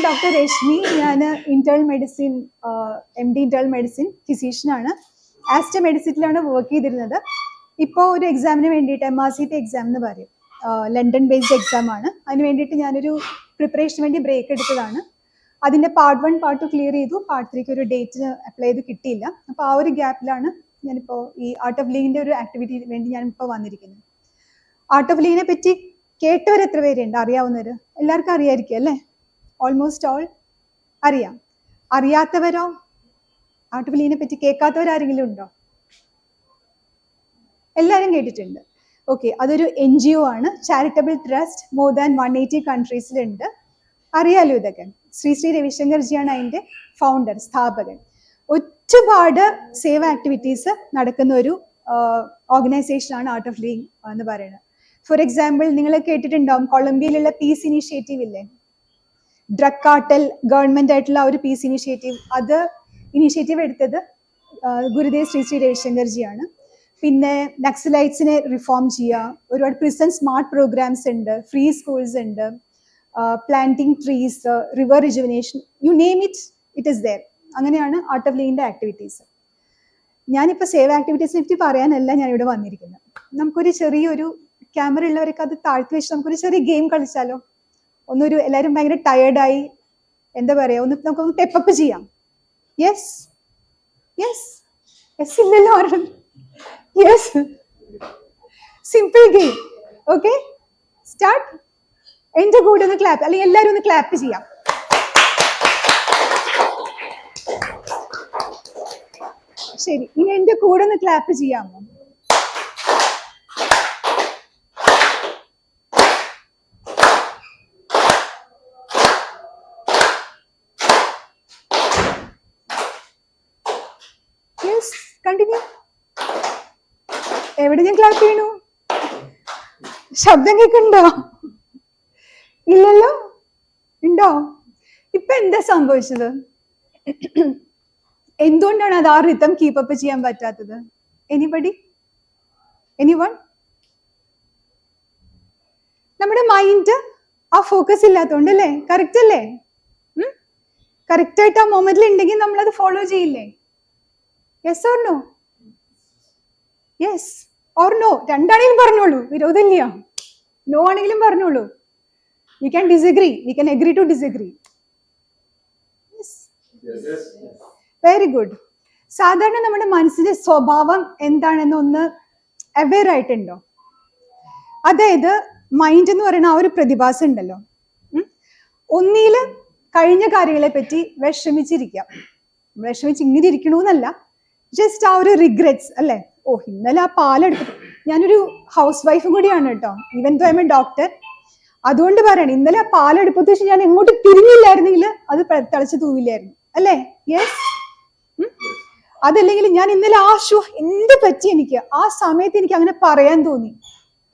Doctor Rashmi. ഞാൻ internal medicine MD internal medicine ഫിസീഷ്യനാണ്. Aster മെഡിസിറ്റിലാണ് വർക്ക് ചെയ്തിരുന്നത്. ഇപ്പോൾ ഒരു എക്സാമിന് വേണ്ടിയിട്ട് MRCT എക്സാം എന്ന് പറയും, ലണ്ടൻ ബേസ്ഡ് എക്സാം ആണ്. അതിന് വേണ്ടിയിട്ട് ഞാനൊരു പ്രിപ്പറേഷന് വേണ്ടി ബ്രേക്ക് എടുത്തതാണ്. അതിൻ്റെ പാർട്ട് 1 പാർട്ട് 2 ക്ലിയർ ചെയ്തു. പാർട്ട് 3ക്ക് ഒരു ഡേറ്റിന് അപ്ലൈ ചെയ്ത് കിട്ടിയില്ല. അപ്പോൾ ആ ഒരു ഗ്യാപ്പിലാണ് ഞാനിപ്പോൾ ഈ ആർട്ട് ഓഫ് ലിവിങ്ങിൻ്റെ ഒരു ആക്ടിവിറ്റി വേണ്ടി ഞാനിപ്പോൾ വന്നിരിക്കുന്നത്. ആർട്ട് ഓഫ് ലിവിങ്ങിനെ പറ്റി കേട്ടവർ എത്ര പേരുണ്ട്? അറിയാവുന്നവർ എല്ലാവർക്കും അറിയായിരിക്കും അല്ലേ? ഓൾമോസ്റ്റ് ഓൾ അറിയാം. അറിയാത്തവരോ? ആർട്ട് ഓഫ് ലിവിങ്ങിനെ പറ്റി കേൾക്കാത്തവരാരെങ്കിലും ഉണ്ടോ? എല്ലാവരും കേട്ടിട്ടുണ്ട്. ഓക്കെ, അതൊരു NGO ആണ്, ചാരിറ്റബിൾ ട്രസ്റ്റ്. More than 180 കൺട്രീസിലുണ്ട്. അറിയാലോ ഇതൊക്കെ. ശ്രീ രവിശങ്കർജിയാണ് അതിൻ്റെ ഫൗണ്ടർ, സ്ഥാപകൻ. ഒരുപാട് സേവ ആക്ടിവിറ്റീസ് നടക്കുന്ന ഒരു ഓർഗനൈസേഷനാണ് ആർട്ട് ഓഫ് ലിവിങ് എന്ന് പറയുന്നത്. ഫോർ എക്സാമ്പിൾ, നിങ്ങൾ കേട്ടിട്ടുണ്ടാവും കൊളംബിയയിലുള്ള പീസ് ഇനീഷ്യേറ്റീവ് ഇല്ലേ? ഡ്രഗ് കാർട്ടൽ ഗവൺമെന്റ് ആയിട്ടുള്ള ഒരു പീസ് ഇനീഷ്യേറ്റീവ്, അത് ഇനീഷ്യേറ്റീവ് എടുത്തത് ഗുരുദേവ് ശ്രീ രവിശങ്കർജിയാണ്. പിന്നെ നക്സലൈറ്റ്സിനെ റിഫോം ചെയ്യുക, ഒരുപാട് പ്രിസൺ സ്മാർട്ട് പ്രോഗ്രാംസ് ഉണ്ട്, ഫ്രീ സ്കൂൾസ് ഉണ്ട്, planting trees, river rejuvenation, you name it, it is there. അങ്ങനെയാണ് ആർട്ട് ഓഫ് ലിവിങ്ങിൻ്റെ ആക്ടിവിറ്റീസ്. ഞാനിപ്പോൾ സേവ് ആക്ടിവിറ്റീസിനെ പറ്റി പറയാനല്ല ഞാനിവിടെ വന്നിരിക്കുന്നത്. നമുക്കൊരു ചെറിയൊരു ക്യാമറ ഉള്ളവരൊക്കെ അത് താഴ്ത്തി വെച്ച് നമുക്കൊരു ചെറിയ ഗെയിം കളിച്ചാലോ? എല്ലാവരും ഭയങ്കര ടയേർഡായി, എന്താ പറയുക, നമുക്കൊന്ന് ടെപ്പപ്പ് ചെയ്യാം. യെസ് യെസ് യെസ് ഇല്ലല്ലോ ആരും? Yes, simple game. Okay, start. എൻ്റെ കൂടെ ഒന്ന് ക്ലാപ്പ്, അല്ലെങ്കിൽ എല്ലാവരും ഒന്ന് ക്ലാപ്പ് ചെയ്യാം. ശരി, ഇനി എൻ്റെ കൂടെ ഒന്ന് ക്ലാപ്പ് ചെയ്യാമോ? Yes, continue. എവിടെ ഞാൻ ക്ലാപ്പ് ചെയ്യണു? ശബ്ദം കേൾക്കുന്നുണ്ടോ? ഇല്ലല്ലോ? ഉണ്ടോ? ഇപ്പൊ എന്താ സംഭവിച്ചത്? എന്തുകൊണ്ടാണ് അത് ആ റിതം കീപ്പപ്പ് ചെയ്യാൻ പറ്റാത്തത്? എനിവൺ? നമ്മുടെ മൈൻഡ് ആ ഫോക്കസ് ഇല്ലാത്തതുകൊണ്ട് അല്ലേ? കറക്റ്റ് അല്ലേ? കറക്റ്റ് ആയിട്ട് ആ മൊമെന്റിൽ ഉണ്ടെങ്കിൽ നമ്മൾ അത് ഫോളോ ചെയ്യില്ലേ? Yes or no? Yes or no? രണ്ടാണെങ്കിലും പറഞ്ഞോളൂ, വിരോധമില്ല. നോ ആണെങ്കിലും പറഞ്ഞോളൂ. We can disagree. We can agree to disagree. Yes. Yes. Very good. സാധാരണ നമ്മുടെ മനസ്സിന്റെ സ്വഭാവം എന്താണെന്ന് ഒന്ന് അവെയർ ആയിട്ടുണ്ടോ? അതായത് മൈൻഡ് എന്ന് പറയുന്ന ആ ഒരു പ്രതിഭാസം ഉണ്ടല്ലോ, ഒന്നില് കഴിഞ്ഞ കാര്യങ്ങളെ പറ്റി വിഷമിച്ചിരിക്കാം. വിഷമിച്ച് ഇങ്ങനെ ഇരിക്കണമെന്നല്ല, ജസ്റ്റ് ആ ഒരു റിഗ്രറ്റ്സ് അല്ലേ? ഓ, ഇന്നലെ ആ പാലെടുത്തു. ഞാനൊരു ഹൗസ് വൈഫും കൂടിയാണ് കേട്ടോ, even though I am a doctor. അതുകൊണ്ട് പറയണം, ഇന്നലെ ആ പാലെടുപ്പത്ത് വെച്ച് ഞാൻ എങ്ങോട്ട് തിരിഞ്ഞില്ലായിരുന്നെങ്കിൽ അത് തിളച്ച് തൂവില്ലായിരുന്നു അല്ലേ? യെസ്. അതല്ലെങ്കിൽ ഞാൻ ഇന്നലെ എന്ത് പറ്റി എനിക്ക് ആ സമയത്ത് എനിക്ക് അങ്ങനെ പറയാൻ തോന്നി,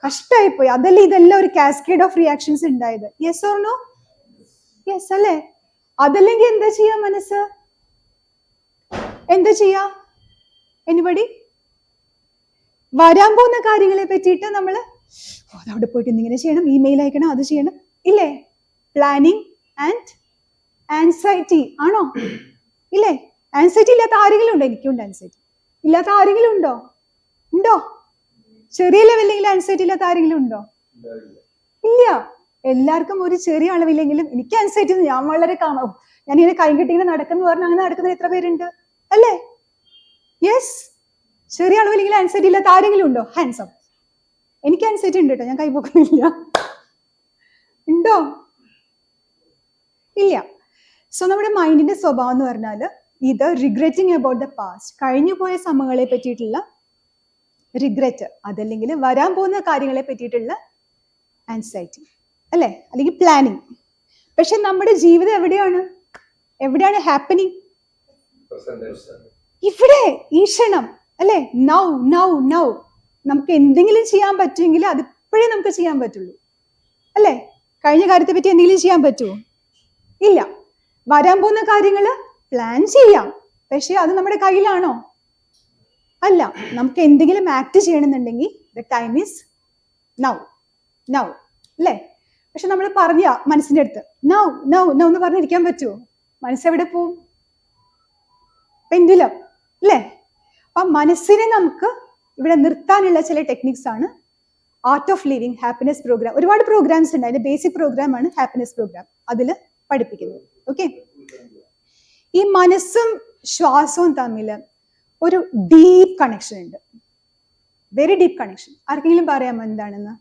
കഷ്ടമായിപ്പോയി. അതല്ലേ ഇതെല്ലാം ഒരു കാസ്കേഡ് ഓഫ് റിയാക്ഷൻസ് ഉണ്ടായത്. Yes or no? യെസ് അല്ലേ? അതല്ലെങ്കിൽ എന്താ ചെയ്യാ മനസ്സ്? എന്താ ചെയ്യാ? എനിബഡി? വരാൻ പോകുന്ന കാര്യങ്ങളെ പറ്റിയിട്ട് നമ്മള് അവിടെ പോയിട്ട് ഇങ്ങനെ ചെയ്യണം, ഇമെയിൽ അയക്കണം, അത് ചെയ്യണം ഇല്ലേ? പ്ലാനിങ് ആൻഡ് ആൻസൈറ്റി ആണോ? ഇല്ലേ? ആൻസൈറ്റി ഇല്ലാത്ത ആരെങ്കിലും ഉണ്ടോ? എനിക്കുണ്ട് ആൻസൈറ്റി. ഇല്ലാത്ത ആരെങ്കിലും ഉണ്ടോ? ചെറിയ ലെവലിലെങ്കിലും ആൻസൈറ്റി ഇല്ലാത്ത ആരെങ്കിലും ഉണ്ടോ? ഇല്ല. എല്ലാവർക്കും ഒരു ചെറിയ അളവില്ലെങ്കിലും എനിക്ക് ആൻസൈറ്റി. ഞാൻ വളരെ ഞാൻ ഇങ്ങനെ കൈ കെട്ടിങ്ങനെ നടക്കുന്നു പറഞ്ഞാൽ അങ്ങനെ നടക്കുന്ന എത്ര പേരുണ്ട് അല്ലേ? യെസ്. ചെറിയ അളവിലെങ്കിലും ആൻസൈറ്റി ഇല്ലാത്ത ആരെങ്കിലും ഉണ്ടോ? Hands up. എനിക്ക് ആൻസൈറ്റി ഉണ്ട് കേട്ടോ, ഞാൻ കൈപോക്കുന്നില്ല. ഉണ്ടോ? ഇല്ല. സോ നമ്മുടെ മൈൻഡിന്റെ സ്വഭാവം എന്ന് പറഞ്ഞാൽ ഇത് റിഗ്രറ്റിംഗ് അബൌട്ട് ദ പാസ്റ്റ്, കഴിഞ്ഞു പോയ സമയങ്ങളെ പറ്റിയിട്ടുള്ള റിഗ്രറ്റ്, അതല്ലെങ്കിൽ വരാൻ പോകുന്ന കാര്യങ്ങളെ പറ്റിയിട്ടുള്ള ആൻസൈറ്റി അല്ലേ? അല്ലെങ്കിൽ പ്ലാനിങ്. പക്ഷെ നമ്മുടെ ജീവിതം എവിടെയാണ് ഹാപ്പനിങ്? ഇവിടെ, ഈ ക്ഷണം അല്ലേ? Now now now. നമുക്ക് എന്തെങ്കിലും ചെയ്യാൻ പറ്റുമെങ്കിൽ അതിപ്പോഴേ നമുക്ക് ചെയ്യാൻ പറ്റുള്ളൂ അല്ലേ? കഴിഞ്ഞ കാര്യത്തെ പറ്റി എന്തെങ്കിലും ചെയ്യാൻ പറ്റുമോ? ഇല്ല. വരാൻ പോകുന്ന കാര്യങ്ങൾ പ്ലാൻ ചെയ്യാം, പക്ഷെ അത് നമ്മുടെ കയ്യിലാണോ? അല്ല. നമുക്ക് എന്തെങ്കിലും ആക്ട് ചെയ്യണമെന്നുണ്ടെങ്കിൽ ദ ടൈം ഈസ് നൗ അല്ലേ? പക്ഷെ നമ്മൾ പറഞ്ഞ മനസ്സിന്റെ അടുത്ത് നോ നോ നോ എന്ന് പറഞ്ഞിരിക്കാൻ പറ്റുമോ? മനസ്സെവിടെ പോവും? പെൻഡുലം അല്ലേ? അപ്പൊ മനസ്സിനെ നമുക്ക് ഇവിടെ നിർത്താനുള്ള ചില ടെക്നിക്സ് ആണ് art of living happiness programme. ഒരുപാട് പ്രോഗ്രാംസ് ഉണ്ട്. അതിന്റെ ബേസിക് പ്രോഗ്രാം ആണ് ഹാപ്പിനെസ് പ്രോഗ്രാം. അതിൽ പഠിപ്പിക്കുന്നത്. ഓക്കെ, ഈ മനസ്സും ശ്വാസവും തമ്മിൽ ഒരു ഡീപ്പ് കണക്ഷൻ ഉണ്ട്. Very deep connection. ആർക്കെങ്കിലും പറയാമോ എന്താണെന്ന്?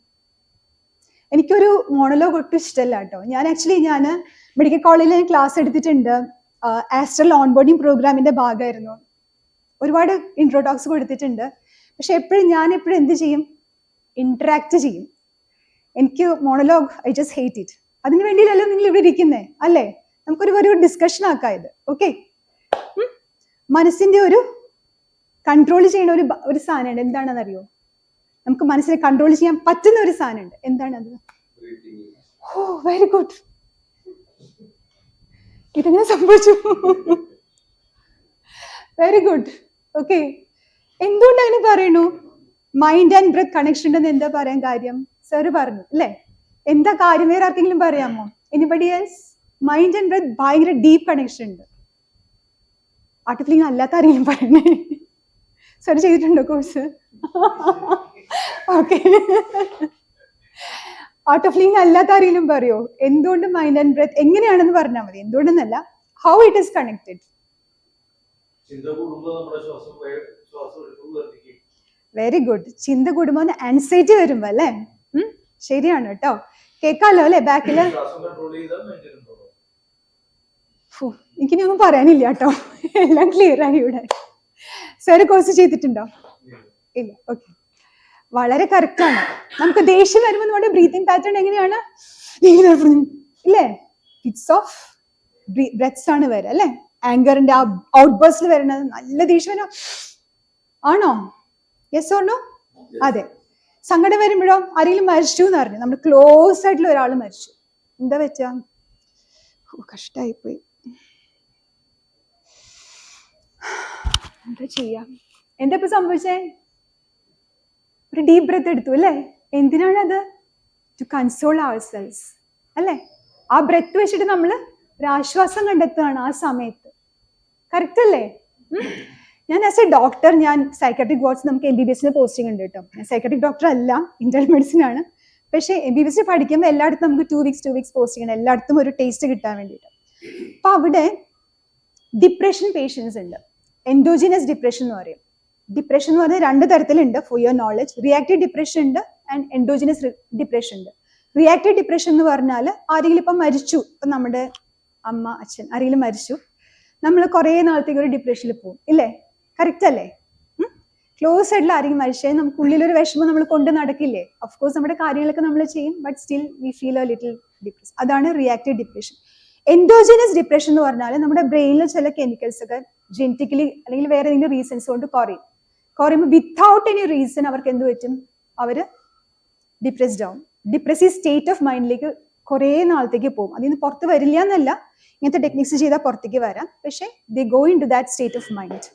എനിക്കൊരു മോണലോഗ് ഒട്ടും ഇഷ്ടമല്ല കേട്ടോ. ഞാൻ മെഡിക്കൽ കോളേജിൽ ക്ലാസ് എടുത്തിട്ടുണ്ട്. ആസ്ട്രൽ ഓൺബോർഡിങ് പ്രോഗ്രാമിന്റെ ഭാഗമായിരുന്നു. ഒരുപാട് ഇൻട്രോടോക്സ് കൊടുത്തിട്ടുണ്ട്. പക്ഷെ ഞാൻ എപ്പോഴും എന്ത് ചെയ്യും? ഇന്ററാക്ട് ചെയ്യും. എനിക്ക് monologue I just hate it. അതിന് വേണ്ടിയില്ലല്ലോ നിങ്ങൾ ഇവിടെ ഇരിക്കുന്നേ അല്ലേ? നമുക്കൊരു ഡിസ്കഷൻ ആക്കാം ഇത്. ഓക്കെ, മനസ്സിന്റെ ഒരു കൺട്രോൾ ചെയ്യുന്ന ഒരു സാധനമുണ്ട്. എന്താണെന്നറിയോ? നമുക്ക് മനസ്സിനെ കൺട്രോൾ ചെയ്യാൻ പറ്റുന്ന ഒരു സാധനമുണ്ട്. എന്താണത്? ഓ, വെരി ഗുഡ്. ഇതെങ്ങനെ സംഭവിച്ചു? Very good. ഓക്കെ, എന്തുകൊണ്ട് അങ്ങനെ പറയണു? മൈൻഡ് ആൻഡ് ബ്രെത്ത് കണക്ഷൻ ഉണ്ടെന്ന് എന്താ പറയാൻ കാര്യം? സാറ് പറഞ്ഞു അല്ലേ? എന്താ കാര്യം? വേറെ ആർക്കെങ്കിലും പറയാമോ? Anybody else? Mind and breath ഭയങ്കര ഡീപ്പ് കണക്ഷൻ ഉണ്ട്. ആർട്ടിഫിലിംഗ് അല്ലാത്ത ആരെങ്കിലും പറയണേ? സാർ ചെയ്തിട്ടുണ്ടോ course? Okay, art of living അല്ലാത്ത ആരെങ്കിലും പറയോ എന്തുകൊണ്ട് മൈൻഡ് ആൻഡ് ബ്രെത്ത് എങ്ങനെയാണെന്ന് പറഞ്ഞാൽ മതി. എന്തുകൊണ്ടെന്നല്ല, how it is connected. Very good. ചിന്ത കൂടുമ്പോൾ ആൻസൈറ്റി വരുമ്പോ അല്ലേ? ശരിയാണ് കേട്ടോ. കേക്കാലോ അല്ലെ ബാക്കില്? എനിക്കിനൊന്നും പറയാനില്ല കേട്ടോ. എല്ലാം ക്ലിയർ ആയി ഇവിടെ. സാറ് കോഴ്സ് ചെയ്തിട്ടുണ്ടോ? ഇല്ല. ഓക്കെ, വളരെ കറക്റ്റ് ആണ്. നമുക്ക് ദേഷ്യം വരുമ്പോൾ നമ്മുടെ ബ്രീത്തിങ് പാറ്റേൺ എങ്ങനെയാണ്? ഇല്ലേ? ഫിറ്റ്സ് ഓഫ് ബ്രെത്ത്സ് ആണ് വരിക അല്ലെ? ആങ്കറിന്റെ ആ ഔട്ട് ബേഴ്സിൽ വരുന്നത് നല്ല ദേഷ്യം ആണോ? Yes or no? അതെ. സങ്കടം വരുമ്പോഴോ? ആരെങ്കിലും മരിച്ചു എന്ന് പറഞ്ഞു, നമ്മുടെ ക്ലോസ് ആയിട്ടുള്ള ഒരാൾ മരിച്ചു, എന്താ വെച്ചാ കഷ്ടായിപ്പോയി, എന്താ ചെയ്യാം? എന്താ ഇപ്പൊ സംഭവിച്ചേ? ഒരു ഡീപ് ബ്രെത്ത് എടുത്തു അല്ലേ? എന്തിനാണത്? ടു കൺസോൾ ourselves അല്ലേ? ആ ബ്രെത്ത് വെച്ചിട്ട് നമ്മൾ ഒരു ആശ്വാസം കണ്ടെത്തുകയാണ് ആ സമയത്ത്. കറക്റ്റ് അല്ലേ? ഞാൻ ആസ് എ ഡോക്ടർ, ഞാൻ സൈക്കാട്രിക് വാർഡ്സ് നമുക്ക് MBBS പോസ്റ്റിംഗ് ഉണ്ട് കേട്ടോ. ഞാൻ സൈക്കാട്രിക് ഡോക്ടർ അല്ല, ഇന്റേണൽ മെഡിസിൻ ആണ്. പക്ഷേ MBBS പഠിക്കുമ്പോൾ എല്ലായിടത്തും നമുക്ക് 2 weeks പോസ്റ്റിംഗ് ഉണ്ട്, എല്ലായിടത്തും ഒരു ടേസ്റ്റ് കിട്ടാൻ വേണ്ടിയിട്ട്. അപ്പൊ അവിടെ ഡിപ്രഷൻ പേഷ്യൻസ് ഉണ്ട്. എൻഡോജിനസ് ഡിപ്രഷൻ എന്ന് പറയും. ഡിപ്രഷൻ എന്ന് പറഞ്ഞാൽ 2 തരത്തിലുണ്ട് for your knowledge. Reactive depression ഉണ്ട് ആൻഡ് എൻഡോജിനസ് ഡിപ്രഷൻ ഉണ്ട്. റിയാക്റ്റീവ് ഡിപ്രഷൻ എന്ന് പറഞ്ഞാൽ ആരെങ്കിലും ഇപ്പം മരിച്ചു, ഇപ്പം നമ്മുടെ അമ്മ അച്ഛൻ ആരെങ്കിലും മരിച്ചു, നമ്മൾ കുറേ നാളത്തേക്ക് ഒരു ഡിപ്രഷനിൽ പോകും ഇല്ലേ? കറക്റ്റ് അല്ലേ? ക്ലോസ് ആയിട്ടുള്ള ആരെങ്കിലും മരിച്ചാൽ നമുക്ക് ഉള്ളിലൊരു വിഷമം നമ്മൾ കൊണ്ട് നടക്കില്ലേ? ഓഫ്കോഴ്സ് നമ്മുടെ കാര്യങ്ങളൊക്കെ നമ്മൾ ചെയ്യും, but still we feel A little depress. അതാണ് റിയാക്റ്റീവ് ഡിപ്രഷൻ. എൻഡോജിനസ് ഡിപ്രഷൻ എന്ന് പറഞ്ഞാൽ നമ്മുടെ ബ്രെയിനിൽ ചില കെമിക്കൽസ് ഒക്കെ ജെനറ്റിക്കലി അല്ലെങ്കിൽ വേറെ ഏതെങ്കിലും റീസൺസ് കൊണ്ട് കുറയുമ്പോൾ വിത്തൗട്ട് എനി റീസൺ അവർക്ക് എന്ത് പറ്റും? അവർ ഡിപ്രസ്ഡ് ആവും. ഡിപ്രസീവ് സ്റ്റേറ്റ് ഓഫ് മൈൻഡിലേക്ക് കുറേ നാളത്തേക്ക് പോകും. അതിൽ നിന്ന് പുറത്ത് വരില്ല എന്നല്ല, ഇങ്ങനത്തെ ടെക്നിക്സ് ചെയ്താൽ പുറത്തേക്ക് വരാം, പക്ഷേ they go into that state of mind.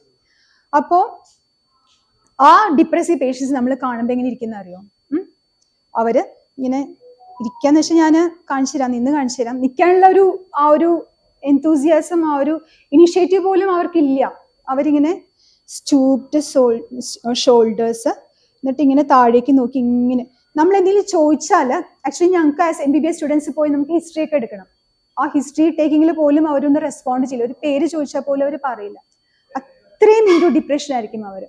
അപ്പോൾ ആ ഡിപ്രസീവ് പേഷ്യൻസ് നമ്മൾ കാണുമ്പോൾ എങ്ങനെ ഇരിക്കുന്ന അറിയോ? അവര് ഇങ്ങനെ ഇരിക്കാന്ന് വെച്ചാൽ ഞാൻ കാണിച്ചു തരാം, നിന്ന് കാണിച്ചു തരാം. നിൽക്കാനുള്ള ആ ഒരു എൻതൂസിയാസം, ആ ഒരു ഇനിഷ്യേറ്റീവ് പോലും അവർക്കില്ല. അവരിങ്ങനെ സ്റ്റൂപ്ഡ് ഷോൾഡേഴ്സ്, എന്നിട്ട് ഇങ്ങനെ താഴേക്ക് നോക്കി ഇങ്ങനെ. നമ്മൾ എന്തെങ്കിലും ചോദിച്ചാൽ, ആക്ച്വലി ഞങ്ങൾക്ക് ആസ് MBBS സ്റ്റുഡൻസ് പോയി നമുക്ക് ഹിസ്റ്ററി ഒക്കെ എടുക്കണം. ആ ഹിസ്റ്ററി ടേക്കിങ്ങിൽ പോലും അവരൊന്ന് റെസ്പോണ്ട് ചെയ്യില്ല. ഒരു പേര് ചോദിച്ചാൽ പോലും അവർ പറയില്ല. അത്രയും ഇൻറ്റു ഡിപ്രഷൻ ആയിരിക്കും അവർ.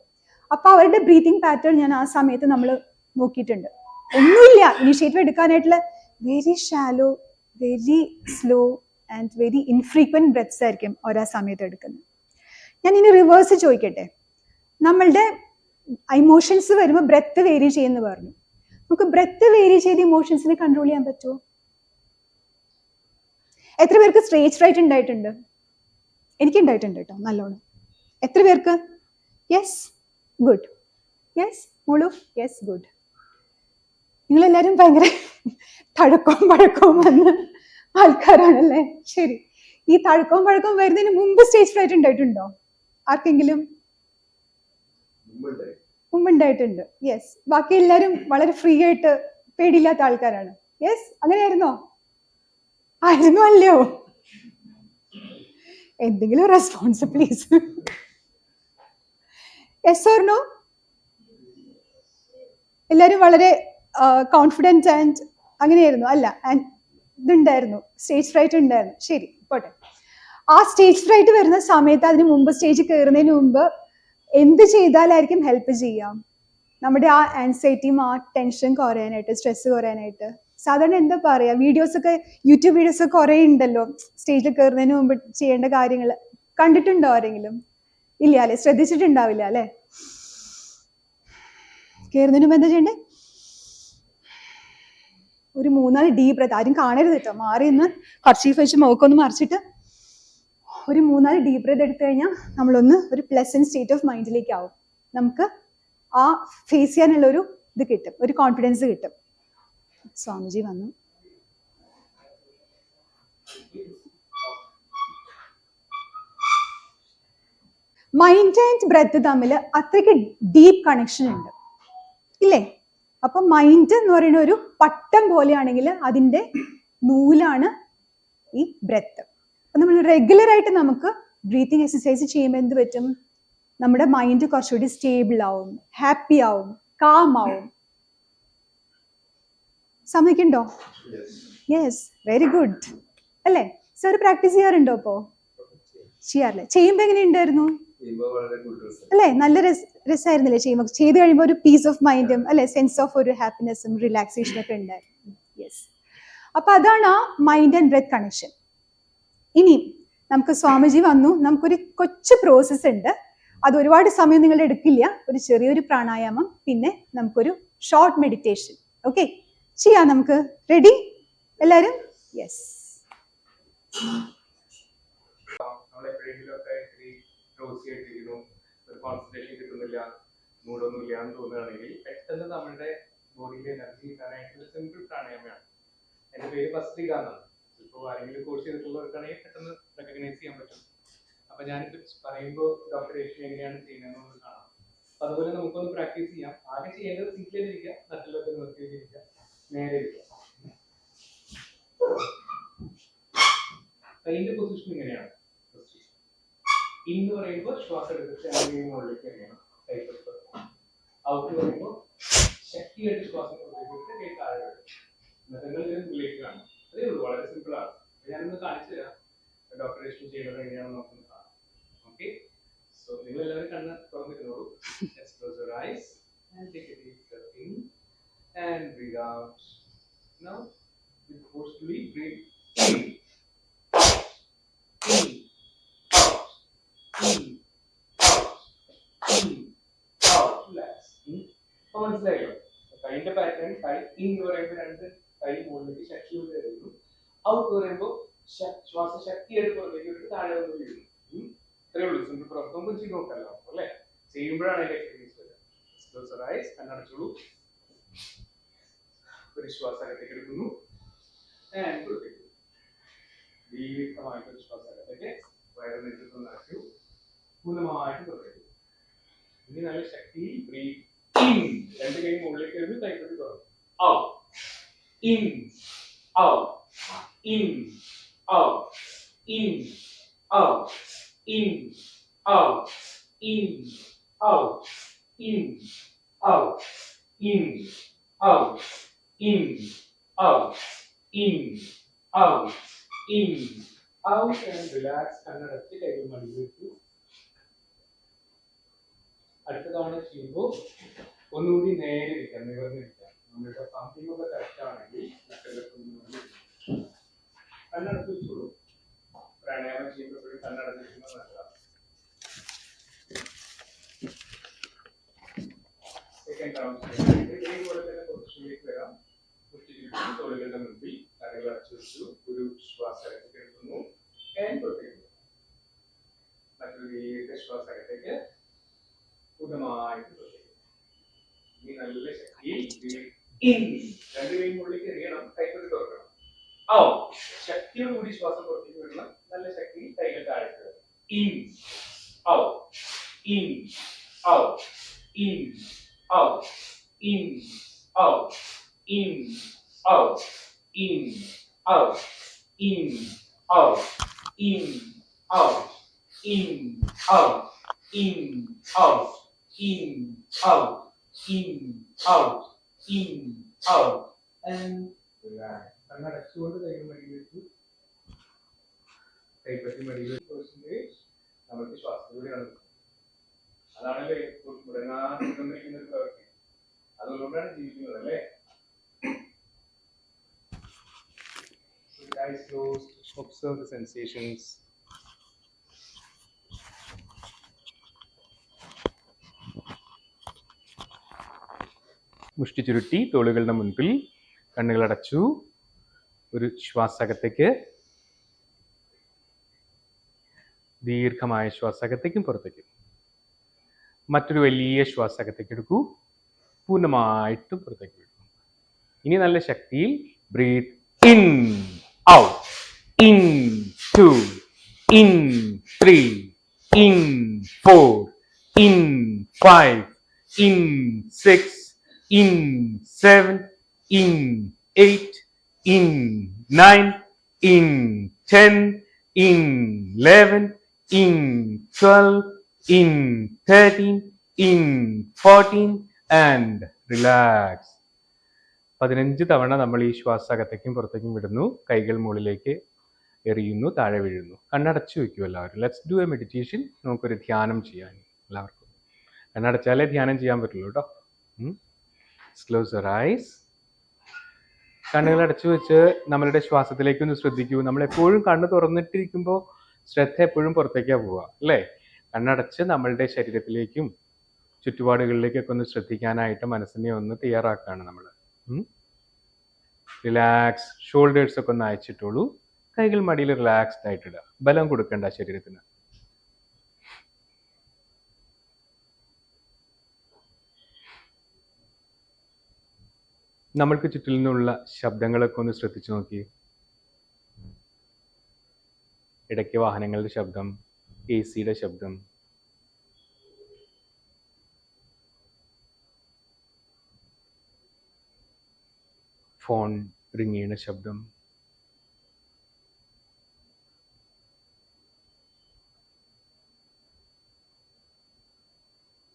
അപ്പൊ അവരുടെ ബ്രീത്തിങ് പാറ്റേൺ ഞാൻ ആ സമയത്ത് നമ്മൾ നോക്കിയിട്ടുണ്ട്. ഒന്നുമില്ല, ഇനിഷ്യേറ്റീവ് എടുക്കാനായിട്ടുള്ള very shallow, very slow and very infrequent breaths ആയിരിക്കും ഓരോ സമയത്ത് എടുക്കുന്നത്. ഞാൻ ഇനി റിവേഴ്സ് ചോദിക്കട്ടെ. നമ്മളുടെ ഇമോഷൻസ് വരുമ്പോൾ ബ്രെത്ത് വേരി ചെയ്യുമെന്ന് പറഞ്ഞു. നമുക്ക് ബ്രെത്ത് വേരി ചെയ്ത് ഇമോഷൻസിനെ കൺട്രോൾ ചെയ്യാൻ പറ്റുമോ? എത്ര പേർക്ക് സ്റ്റേജ് ഫ്രൈറ്റ് ഉണ്ടായിട്ടുണ്ട്? എനിക്ക് ഉണ്ടായിട്ടുണ്ട് കേട്ടോ, നല്ലോണം. എത്ര പേർക്ക്? Yes, good. യെസ് മോളു? Yes, good. നിങ്ങളെല്ലാവരും ഭയങ്കര തഴക്കവും പഴക്കവും വന്ന ആൾക്കാരാണല്ലേ? ശരി. ഈ തഴക്കവും പഴക്കവും വരുന്നതിന് മുമ്പ് സ്റ്റേജ് ഫ്രൈറ്റ് ഉണ്ടായിട്ടുണ്ടോ ആർക്കെങ്കിലും? മുമ്പുണ്ടായിട്ടുണ്ട്. യെസ്. ബാക്കി എല്ലാവരും വളരെ ഫ്രീ ആയിട്ട് പേടിയില്ലാത്ത ആൾക്കാരാണ്. യെസ്, അങ്ങനെയായിരുന്നോ? ആയിരുന്നു അല്ലയോ? എന്തെങ്കിലും response please. Yes or no? എല്ലാവരും വളരെ കോൺഫിഡൻറ്റ് ആൻഡ് അങ്ങനെയായിരുന്നു അല്ല? ആൻഡ് ഇതുണ്ടായിരുന്നു, സ്റ്റേജ് ഫ്രൈറ്റ് ഉണ്ടായിരുന്നു. ശരി, പോട്ടെ. ആ സ്റ്റേജ് ഫ്രൈറ്റ് വരുന്ന സമയത്ത് അതിന് മുമ്പ്, സ്റ്റേജിൽ കയറുന്നതിന് മുമ്പ് എന്ത് ചെയ്താലായിരിക്കും ഹെൽപ്പ് ചെയ്യാം നമ്മുടെ ആ ആൻസൈറ്റിയും ആ ടെൻഷൻ കുറയാനായിട്ട്, സ്ട്രെസ് കുറയാനായിട്ട്? സാധാരണ എന്താ പറയാ, വീഡിയോസ് ഒക്കെ, യൂട്യൂബ് വീഡിയോസ് ഒക്കെ കുറേ ഉണ്ടല്ലോ സ്റ്റേജിൽ കയറുന്നതിന് മുമ്പ് ചെയ്യേണ്ട കാര്യങ്ങൾ. കണ്ടിട്ടുണ്ടോ ആരെങ്കിലും? ഇല്ല അല്ലെ? ശ്രദ്ധിച്ചിട്ടുണ്ടാവില്ല അല്ലെ? കയറുന്നതിന് മുമ്പ് എന്താ ചെയ്യണ്ടേ? ഒരു 3-4 ഡീപ് ബ്രെത്ത്. ആരും കാണരുത് കേട്ടോ, മാറി നിന്ന് കർച്ചീഫ് വെച്ച് മുഖക്കൊന്ന് മറിച്ചിട്ട് ഒരു 3-4 ഡീപ് ബ്രെത്ത് എടുത്തു കഴിഞ്ഞാൽ നമ്മളൊന്ന് ഒരു പ്ലസന്റ് സ്റ്റേറ്റ് ഓഫ് മൈൻഡിലേക്ക് ആവും. നമുക്ക് ആ ഫേസ് ചെയ്യാനുള്ള ഒരു ഇത് കിട്ടും, ഒരു കോൺഫിഡൻസ് കിട്ടും. സ്വാമിജി വന്നു. മൈൻഡ് ആൻഡ് ബ്രെത്ത് തമ്മിൽ അത്രയ്ക്ക് ഡീപ്പ് കണക്ഷൻ ഉണ്ട് ഇല്ലേ? അപ്പൊ മൈൻഡ് എന്ന് പറയുന്ന ഒരു പട്ടം പോലെയാണെങ്കിൽ അതിന്റെ നൂലാണ് ഈ ബ്രെത്ത്. അപ്പൊ നമ്മൾ റെഗുലർ ആയിട്ട് നമുക്ക് ബ്രീത്തിങ് എക്സസൈസ് ചെയ്യുമ്പോൾ എന്ത് പറ്റും? നമ്മുടെ മൈൻഡ് കുറച്ചുകൂടി സ്റ്റേബിൾ ആവും, ഹാപ്പി ആവും, കാം ആവും. സമ്മതിക്കണ്ടോ? യെസ്, വെരി ഗുഡ് അല്ലേ? സർ പ്രാക്ടീസ് ചെയ്യാറുണ്ടോ? ഇപ്പോ ചെയ്യാറില്ലേ? ചെയ്യുമ്പോ എങ്ങനെയുണ്ടായിരുന്നു അല്ലെ? നല്ല രസമായിരുന്നില്ലേ ചെയ്യുമ്പോൾ? ചെയ്ത് കഴിയുമ്പോൾ ഒരു പീസ് ഓഫ് മൈൻഡും അല്ലെ, സെൻസ് ഓഫ് ഒരു ഹാപ്പിനെസ്സും റിലാക്സേഷനും ഒക്കെ ഉണ്ടായിരുന്നു. യെസ്, അപ്പൊ അതാണ് ആ മൈൻഡ് ആൻഡ് ബ്രെത്ത് കണക്ഷൻ. ഇനി നമുക്ക് സ്വാമിജി വന്നു, നമുക്കൊരു കൊച്ചു പ്രോസസ് ഉണ്ട്. അത് ഒരുപാട് സമയം നിങ്ങൾ എടുക്കില്ല. ഒരു ചെറിയൊരു പ്രാണായാമം, പിന്നെ നമുക്കൊരു ഷോർട്ട് മെഡിറ്റേഷൻ. ഓക്കെ, ചെയ്യാം നമുക്ക്. റെഡി എല്ലാരും? യെസ്. കോൺസെൻട്രേഷൻ കിട്ടുന്നില്ല, മൂടൊന്നുമില്ല എന്ന് തോന്നുകയാണെങ്കിൽ പെട്ടെന്ന് നമ്മുടെ ബോഡിയിൽ എനർജി കിട്ടാനായിട്ടുള്ള സിമ്പിൾ പ്രാണായാമമാണ്. എൻ്റെ പേര് ഭസ്ത്രിക എന്നാണ്. ഇപ്പോൾ ആരെങ്കിലും കോഴ്സ് ചെയ്തിട്ടുള്ളവർക്കാണെങ്കിൽ പെട്ടെന്ന് റെക്കഗ്നൈസ് ചെയ്യാൻ പറ്റും. അപ്പൊ ഞാനിപ്പോൾ പറയുമ്പോൾ ഡോക്ടർ രേഷ്മ എങ്ങനെയാണ് ചെയ്യുന്നതെന്ന് കാണാം. അപ്പൊ അതുപോലെ നമുക്കൊന്ന് പ്രാക്ടീസ് ചെയ്യാം. ആകെ ചെയ്യേണ്ടത് സീറ്റിലിരിക്കുക, നട്ടിലൊക്കെ നിർത്തിയിരിക്കുക, നേരെ ഇരിക്കുക. കൈയിന്റെ പൊസിഷൻ ഇങ്ങനെയാണ്. ഇന്ന് പറയുമ്പോൾ ശ്വാസം എടുത്തിട്ട് മുകളിലേക്ക് എറിയണം, കൈപ്പത്ത്. ഔട്ട് പറയുമ്പോൾ ശക്തിയായിട്ട് ശ്വാസം കൊടുത്തിട്ട് കൈ താഴെ വരും. നഖങ്ങൾ ഇതിന് മുകളിലേക്ക് കാണും. അതേ ഉള്ളൂ, വളരെ സിമ്പിൾ ആണ്. ഞാനൊന്ന് കാണിച്ചു തരാം ഡോക്ടർ രേഷ്മ ചെയ്യുന്നത് എങ്ങനെയാണെന്ന് നോക്കുന്നത് കാണാം. ഓക്കെ, സോ നിങ്ങൾ എല്ലാവരും കണ്ണ് തുറന്നിരുന്നോളൂ. Just close your eyes and take a deep breath in and breathe out. Now, with forcefully breathe in. മനസ്സിലായല്ലോ? കൈന്റെ പാറ്റേൺ, കൈ ഇൻ പറയുമ്പോൾ രണ്ട് കൈ മുകളിലേക്ക് ശക്തിയോടെ വരുന്നു. ഔട്ട് പറയുമ്പോൾ ശ്വാസ ശക്തിയായിട്ട് പുറത്തേക്ക് വിട്ടിട്ട് താഴെ വന്ന് വീഴുന്നു. ഇത്രയേ ഉള്ളൂ, സിമ്പിൾ പ്രോസസ്. നമുക്ക് ചെയ്ത് നോക്കാമല്ലോ അല്ലേ? ചെയ്യുമ്പോഴാണ് അതിന്റെ എക്സ്പീരിയൻസ് വരിക. കണ്ണടച്ചോളൂ. ഒരു ശ്വാസം അകത്തേക്ക് എടുക്കുന്നു, ദീർഘമായിട്ട് ഒരു ശ്വാസം അകത്തേക്ക് വയറ് നെഞ്ചത്ത് നടക്കൂ, പൂർണ്ണമായിട്ട് പുറത്തേക്ക്. ഇനി നല്ല ശക്തിയിൽ ബ്രീത്ത് in. രണ്ട് കൈ മുകളിലേക്ക് വരുന്നു, കൈപ്പത്തി തുറന്നു. Out, in, out, in, out, in, out, in, out, in, out, in, out, in, out, in, out, in, out, in, out, and relax. കണ്ണടച്ച് കൈകൾ മടക്കി വെച്ചു. അടുത്ത തവണ ചെയ്യുമ്പോൾ ഒന്നുകൂടി നേരെ ഇരിക്കാം, നിവർന്നിരിക്കാം. നമ്മളുടെ പമ്പിംഗ് ഒക്കെ കറക്റ്റ് ആണെങ്കിൽ കണ്ണടച്ച് വെച്ചോളൂ. പ്രാണായാമം ചെയ്യുമ്പോഴും കണ്ണടച്ചിരിക്കുന്നത് നല്ലതാണ്. സെക്കൻഡ് റൗണ്ട് ഇതേപോലെ തന്നെ പൊസിഷനിലേക്ക് വരാം. തോളുകളുടെ മുമ്പിൽ കരകൾ അടച്ചു വെച്ചു. ഒരു ശ്വാസം അകത്തേക്ക് എടുക്കുന്നു, പുറത്തേക്ക്. മറ്റൊരു ശ്വാസം അകത്തേക്ക് പൂർണ്ണമായിട്ട് ഈ നല്ല ശക്തിയിൽ രണ്ട് കൈ മുകളിലേക്ക് എറിയണം, കൈപ്പത്തി തുറക്കണം. ശക്തിയോട് കൂടി ശ്വാസം പുറത്തേക്ക് വിടണം. നല്ല ശക്തിയിൽ കൈകൾ താഴേക്ക് വരണം. In out, in out, in out, in out, in out, in, out, in, out, in, out, in, out, in, out, in, out, in, out, in, out, and relax. കണ്ണടച്ചുകൊണ്ട് കൈകൾ മടിയിലേക്ക് കൈപ്പറ്റി മടിയിലേക്ക് പെർസെൻറ്റേജ് നമുക്ക് ശ്വാസത്തിലൂടെയാണ് അതാണല്ലേ മുടങ്ങാതിരിക്കുന്ന ഒരു പ്രവൃത്തി അതുകൊണ്ടാണ് ജീവിക്കുന്നത് അല്ലേ So the eyes closed, observe the sensations. മുഷ്ടി ചുരുട്ടി തോളുകളുടെ മുൻപിൽ കണ്ണുകൾ അടച്ചു ഒരു ശ്വാസകത്തേക്ക് ദീർഘമായ ശ്വാസകത്തേക്കും പുറത്തേക്കും മറ്റൊരു വലിയ ശ്വാസകത്തേക്ക് എടുക്കൂ പൂർണ്ണമായിട്ടും പുറത്തേക്ക് വിടൂ ഇനി നല്ല ശക്തിയിൽ breathe in out in 2 in 3 in 4 in 5 in 6 in 7 in 8 in 9 in 10 in 11 in 12 in 13 in 14 and relax 15 തവണ നമ്മൾ ഈ ശ്വാസകത്തേക്കും പുറത്തേക്കും വിടുന്നു കൈകൾ മുകളിലേക്ക് എറിയുന്നു താഴെ വീഴുന്നു കണ്ണടച്ചു വെക്കൂ എല്ലാവരും ലെറ്റ്സ് ഡു എ മെഡിറ്റേഷൻ നമുക്കൊരു ധ്യാനം ചെയ്യാൻ എല്ലാവർക്കും കണ്ണടച്ചാലേ ധ്യാനം ചെയ്യാൻ പറ്റുള്ളൂ കേട്ടോ ക്ലോസ് യുവർ ഐസ് കണ്ണുകൾ അടച്ചു വെച്ച് നമ്മളുടെ ശ്വാസത്തിലേക്ക് ഒന്ന് ശ്രദ്ധിക്കൂ നമ്മളെപ്പോഴും കണ്ണ് തുറന്നിട്ടിരിക്കുമ്പോൾ ശ്രദ്ധ എപ്പോഴും പുറത്തേക്കാണ് പോവുക അല്ലേ കണ്ണടച്ച് നമ്മളുടെ ശരീരത്തിലേക്കും ചുറ്റുപാടുകളിലേക്കൊക്കെ ഒന്ന് ശ്രദ്ധിക്കാനായിട്ട് മനസ്സിനെ ഒന്ന് തയ്യാറാക്കുകയാണ് നമ്മൾ റിലാക്സ് ഷോൾഡേഴ്സ് ഒക്കെ ഒന്ന് അയച്ചിട്ടുള്ളൂ കൈകൾ മടിയിൽ റിലാക്സ്ഡ് ആയിട്ടിടുക ബലം കൊടുക്കണ്ട ശരീരത്തിന് നമ്മൾക്ക് ചുറ്റിൽ നിന്നുള്ള ശബ്ദങ്ങളൊക്കെ ഒന്ന് ശ്രദ്ധിച്ചു നോക്കി ഇടയ്ക്ക് വാഹനങ്ങളുടെ ശബ്ദം AC-യുടെ ശബ്ദം ഫോൺ റിങ് ചെയ്യുന്ന ശബ്ദം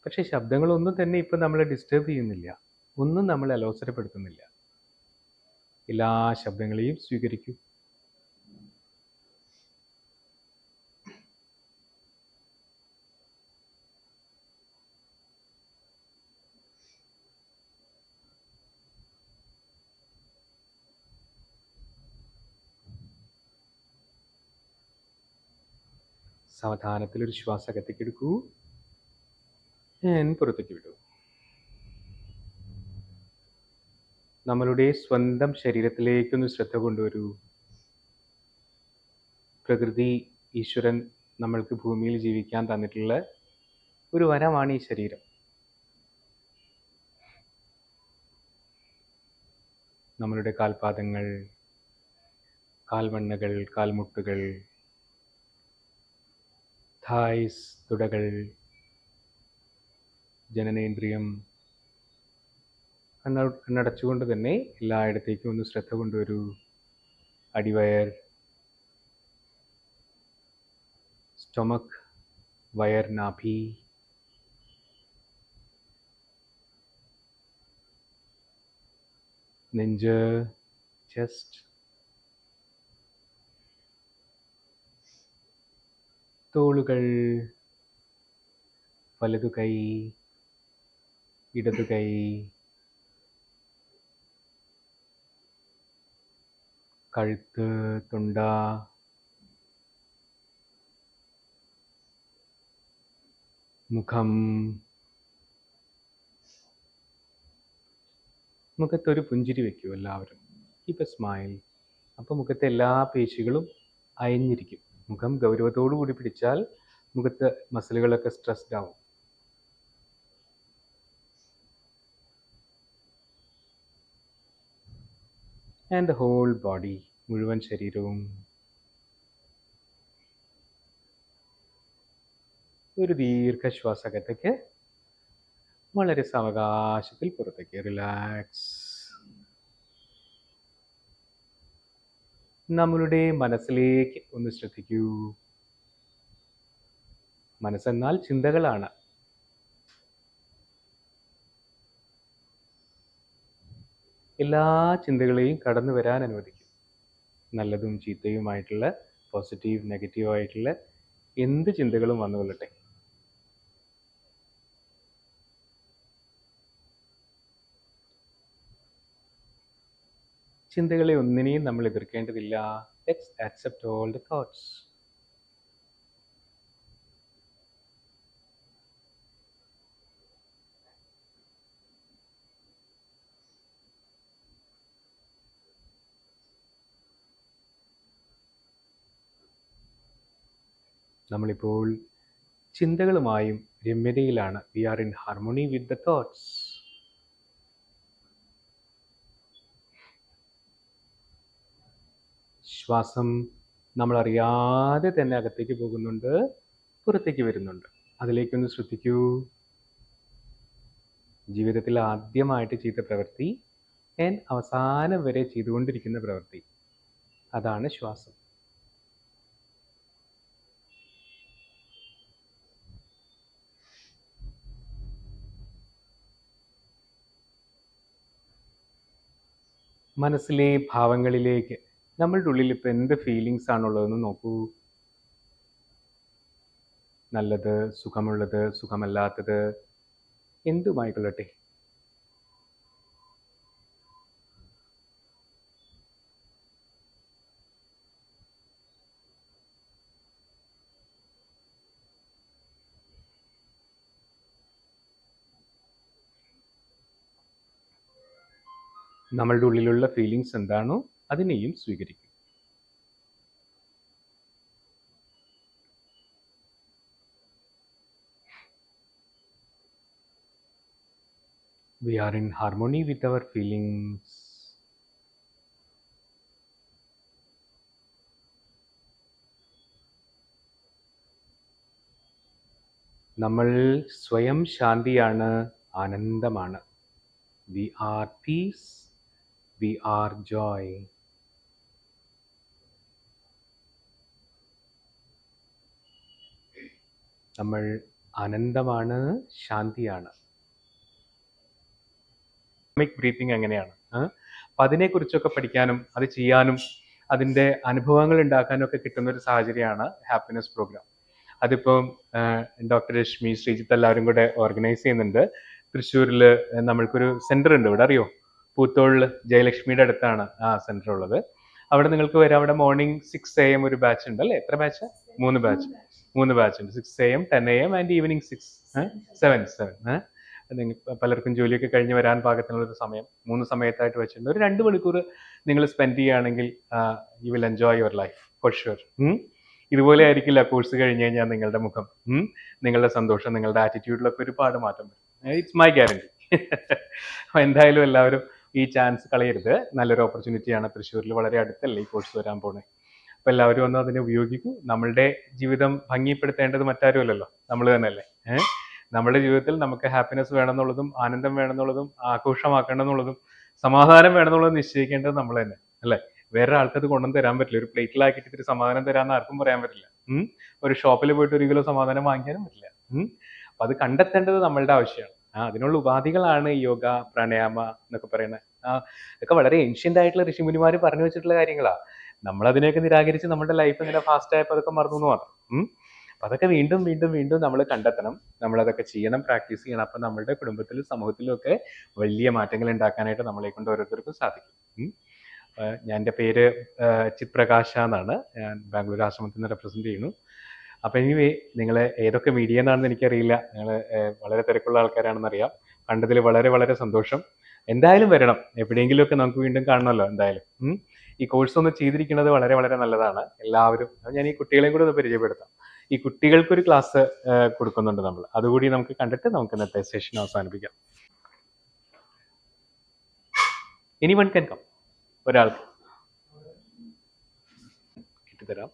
പക്ഷെ ശബ്ദങ്ങളൊന്നും തന്നെ ഇപ്പം നമ്മളെ ഡിസ്റ്റർബ് ചെയ്യുന്നില്ല ഒന്നും നമ്മളെ അലോസരപ്പെടുത്തുന്നില്ല എല്ലാ ശബ്ദങ്ങളെയും സ്വീകരിക്കൂ സാവധാനത്തിൽ ഒരു ശ്വാസം അകത്തേക്ക് എടുക്കൂ പുറത്തേക്ക് വിടൂ നമ്മളുടെ സ്വന്തം ശരീരത്തിലേക്കൊന്ന് ശ്രദ്ധ കൊണ്ടുവരൂ പ്രകൃതി ഈശ്വരൻ നമ്മൾക്ക് ഭൂമിയിൽ ജീവിക്കാൻ തന്നിട്ടുള്ള ഒരു വരമാണ് ഈ ശരീരം നമ്മളുടെ കാൽപാദങ്ങൾ കാൽമണ്ണകൾ കാൽമുട്ടുകൾ തായ്സ് തുടകൾ ജനനേന്ദ്രിയം കണ്ണടച്ചുകൊണ്ട് തന്നെ എല്ലായിടത്തേക്കും ഒന്ന് ശ്രദ്ധ കൊണ്ടുവരൂ അടിവയർ സ്റ്റൊമക്ക് വയർ നാഭി നെഞ്ച് ചെസ്റ്റ് തോളുകൾ വലതു കൈ ഇടതു കൈ കഴുത്ത് തൊണ്ട മുഖം മുഖത്തൊരു പുഞ്ചിരി വെക്കൂ എല്ലാവരും കീപ് എ സ്മൈൽ അപ്പോൾ മുഖത്തെ എല്ലാ പേശികളും അയഞ്ഞിരിക്കും മുഖം ഗൗരവത്തോടു കൂടി പിടിച്ചാൽ മുഖത്ത് മസിലുകളൊക്കെ സ്ട്രെസ്ഡ് ആവും ആൻഡ് ദ ഹോൾ ബോഡി മുഴുവൻ ശരീരവും ഒരു ദീർഘശ്വാസകത്തേക്ക് വളരെ സാവകാശത്തിൽ പുറത്തേക്ക് റിലാക്സ് നമ്മളുടെ മനസ്സിലേക്ക് ഒന്ന് ശ്രദ്ധിക്കൂ. മനസ്സെന്നാൽ ചിന്തകളാണ്. എല്ലാ ചിന്തകളെയും കടന്നു വരാൻ അനുവദിക്കും. നല്ലതും ചീത്തയുമായിട്ടുള്ള, പോസിറ്റീവ് നെഗറ്റീവ് ആയിട്ടുള്ള എന്ത് ചിന്തകളും വന്നുകൊള്ളട്ടെ. ചിന്തകളെ ഒന്നിനെയും നമ്മൾ എതിർക്കേണ്ടതില്ല. Let's accept all the thoughts. നമ്മളിപ്പോൾ ചിന്തകളുമായും രമ്യതയിലാണ്. We are in harmony with the thoughts. ശ്വാസം നമ്മളറിയാതെ തന്നെ അകത്തേക്ക് പോകുന്നുണ്ട്, പുറത്തേക്ക് വരുന്നുണ്ട്. അതിലേക്കൊന്ന് ശ്രദ്ധിക്കൂ. ജീവിതത്തിൽ ആദ്യമായിട്ട് ചെയ്ത പ്രവൃത്തി ആൻഡ് അവസാനം വരെ ചെയ്തുകൊണ്ടിരിക്കുന്ന പ്രവൃത്തി, അതാണ് ശ്വാസം. മനസ്സിലെ ഭാവങ്ങളിലേക്ക് നമ്മളുടെ ഉള്ളിൽ ഇപ്പം എന്ത് ഫീലിങ്സ് ആണുള്ളതെന്ന് നോക്കൂ. നല്ലത്, സുഖമുള്ളത്, സുഖമല്ലാത്തത്, എന്തുമായിക്കൊള്ളട്ടെ. നമ്മളുടെ ഉള്ളിലുള്ള ഫീലിങ്സ് എന്താണോ അതിനെയും സ്വീകരിക്കും. We are in harmony with our feelings. നമ്മൾ സ്വയം ശാന്തിയാണ്, ആനന്ദമാണ്. We are peace. We are joy. നമ്മൾ ആനന്ദമാണ്, ശാന്തിയാണ്. ബ്രീത്തിങ് എങ്ങനെയാണ്, അപ്പം അതിനെക്കുറിച്ചൊക്കെ പഠിക്കാനും അത് ചെയ്യാനും അതിൻ്റെ അനുഭവങ്ങൾ ഉണ്ടാക്കാനും ഒക്കെ കിട്ടുന്ന ഒരു സാഹചര്യമാണ് ഹാപ്പിനെസ് പ്രോഗ്രാം. അതിപ്പം ഡോക്ടർ രശ്മി, ശ്രീജിത്ത് എല്ലാവരും കൂടെ ഓർഗനൈസ് ചെയ്യുന്നുണ്ട്. തൃശ്ശൂരിൽ നമ്മൾക്കൊരു സെൻറ്റർ ഉണ്ട്, ഇവിടെ അറിയോ, പൂത്തോളിൽ ജയലക്ഷ്മിയുടെ അടുത്താണ് ആ സെൻറ്റർ ഉള്ളത്. അവിടെ നിങ്ങൾക്ക് വരാം. അവിടെ മോർണിംഗ് 6 AM ഒരു ബാച്ച് ഉണ്ട് അല്ലേ? എത്ര ബാച്ച്? 3 ബാച്ച് ഉണ്ട്. 6 AM, 10 AM ആൻഡ് ഈവനിങ് 7. പലർക്കും ജോലിയൊക്കെ കഴിഞ്ഞ് വരാൻ പാകത്തിനുള്ളൊരു സമയം 3 സമയത്തായിട്ട് വെച്ചിട്ടുണ്ട്. ഒരു 2 മണിക്കൂർ നിങ്ങൾ സ്പെൻഡ് ചെയ്യുകയാണെങ്കിൽ you will enjoy your life for sure. ഇതുപോലെ ആയിരിക്കില്ല കോഴ്സ് കഴിഞ്ഞ് കഴിഞ്ഞാൽ നിങ്ങളുടെ മുഖം, നിങ്ങളുടെ സന്തോഷം, നിങ്ങളുടെ ആറ്റിറ്റ്യൂഡിലൊക്കെ ഒരുപാട് മാറ്റം വരും. It's my guarantee. എന്തായാലും എല്ലാവരും ഈ ചാൻസ് കളയരുത്. നല്ലൊരു ഓപ്പർച്യൂണിറ്റിയാണ്. തൃശ്ശൂരിൽ വളരെ അടുത്തല്ലേ ഈ കോഴ്സ് വരാൻ പോണേ. അപ്പോൾ എല്ലാവരും ഒന്ന് അതിനെ ഉപയോഗിക്കൂ. നമ്മളുടെ ജീവിതം ഭംഗിപ്പെടുത്തേണ്ടത് മറ്റാരുമല്ലല്ലോ, നമ്മൾ തന്നെയല്ലേ. നമ്മുടെ ജീവിതത്തിൽ നമുക്ക് ഹാപ്പിനെസ് വേണമെന്നുള്ളതും ആനന്ദം വേണമെന്നുള്ളതും ആഘോഷമാക്കേണ്ടതെന്നുള്ളതും സമാധാനം വേണമെന്നുള്ളതും നിശ്ചയിക്കേണ്ടത് നമ്മൾ തന്നെ അല്ലേ. വേറെ ആൾക്കത് കൊണ്ടുവന്ന് തരാൻ പറ്റില്ല. ഒരു പ്ലേറ്റിലാക്കിയിട്ട് ഇത്തിരി സമാധാനം തരാമെന്ന് ആർക്കും പറയാൻ പറ്റില്ല. ഒരു ഷോപ്പിൽ പോയിട്ട് 1 കിലോ സമാധാനം വാങ്ങിക്കാനും പറ്റില്ല. അപ്പം അത് കണ്ടെത്തേണ്ടത് നമ്മളുടെ ആവശ്യമാണ്. അതിനുള്ള ഉപാധികളാണ് യോഗ, പ്രാണായാമ എന്നൊക്കെ പറയുന്നത്. ഇതൊക്കെ വളരെ ഏൻഷ്യൻ്റ് ആയിട്ടുള്ള ഋഷിമുനിമാർ പറഞ്ഞു വെച്ചിട്ടുള്ള കാര്യങ്ങളാണ്. നമ്മളതിനെയൊക്കെ നിരാകരിച്ച് നമ്മുടെ ലൈഫ് ഇങ്ങനെ ഫാസ്റ്റ് ആയപ്പോൾ അതൊക്കെ മറന്നു എന്ന് മാത്രം. അപ്പം അതൊക്കെ വീണ്ടും വീണ്ടും വീണ്ടും നമ്മൾ കണ്ടെത്തണം. നമ്മളതൊക്കെ ചെയ്യണം, പ്രാക്ടീസ് ചെയ്യണം. അപ്പം നമ്മളുടെ കുടുംബത്തിലും സമൂഹത്തിലും ഒക്കെ വലിയ മാറ്റങ്ങൾ ഉണ്ടാക്കാനായിട്ട് നമ്മളെ കൊണ്ട് ഓരോരുത്തർക്കും സാധിക്കും. എൻ്റെ പേര് ചിത്രകാശ എന്നാണ്. ഞാൻ ബാംഗ്ലൂർ ആശ്രമത്തിൽ നിന്ന് റെപ്രസെൻറ്റ് ചെയ്യുന്നു. അപ്പം എനിവേ, നിങ്ങൾ ഏതൊക്കെ മീഡിയ എന്നാണെന്ന് എനിക്കറിയില്ല. നിങ്ങൾ വളരെ തിരക്കുള്ള ആൾക്കാരാണെന്നറിയാം. കണ്ടതിൽ വളരെ വളരെ സന്തോഷം. എന്തായാലും വരണം, എവിടെയെങ്കിലുമൊക്കെ നമുക്ക് വീണ്ടും കാണണമല്ലോ. എന്തായാലും ഈ കോഴ്സ് ഒന്ന് ചെയ്തിരിക്കുന്നത് വളരെ വളരെ നല്ലതാണ്. എല്ലാവരും, ഞാൻ ഈ കുട്ടികളെയും കൂടെ ഒന്ന് പരിചയപ്പെടുത്താം. ഈ കുട്ടികൾക്കൊരു ക്ലാസ് കൊടുക്കുന്നുണ്ട് നമ്മൾ. അതുകൂടി നമുക്ക് കണ്ടിട്ട് നമുക്ക് ഇന്നത്തെ സെഷൻ അവസാനിപ്പിക്കാം. Anyone can come. ഒരാൾക്ക് കിട്ടിത്തരാം.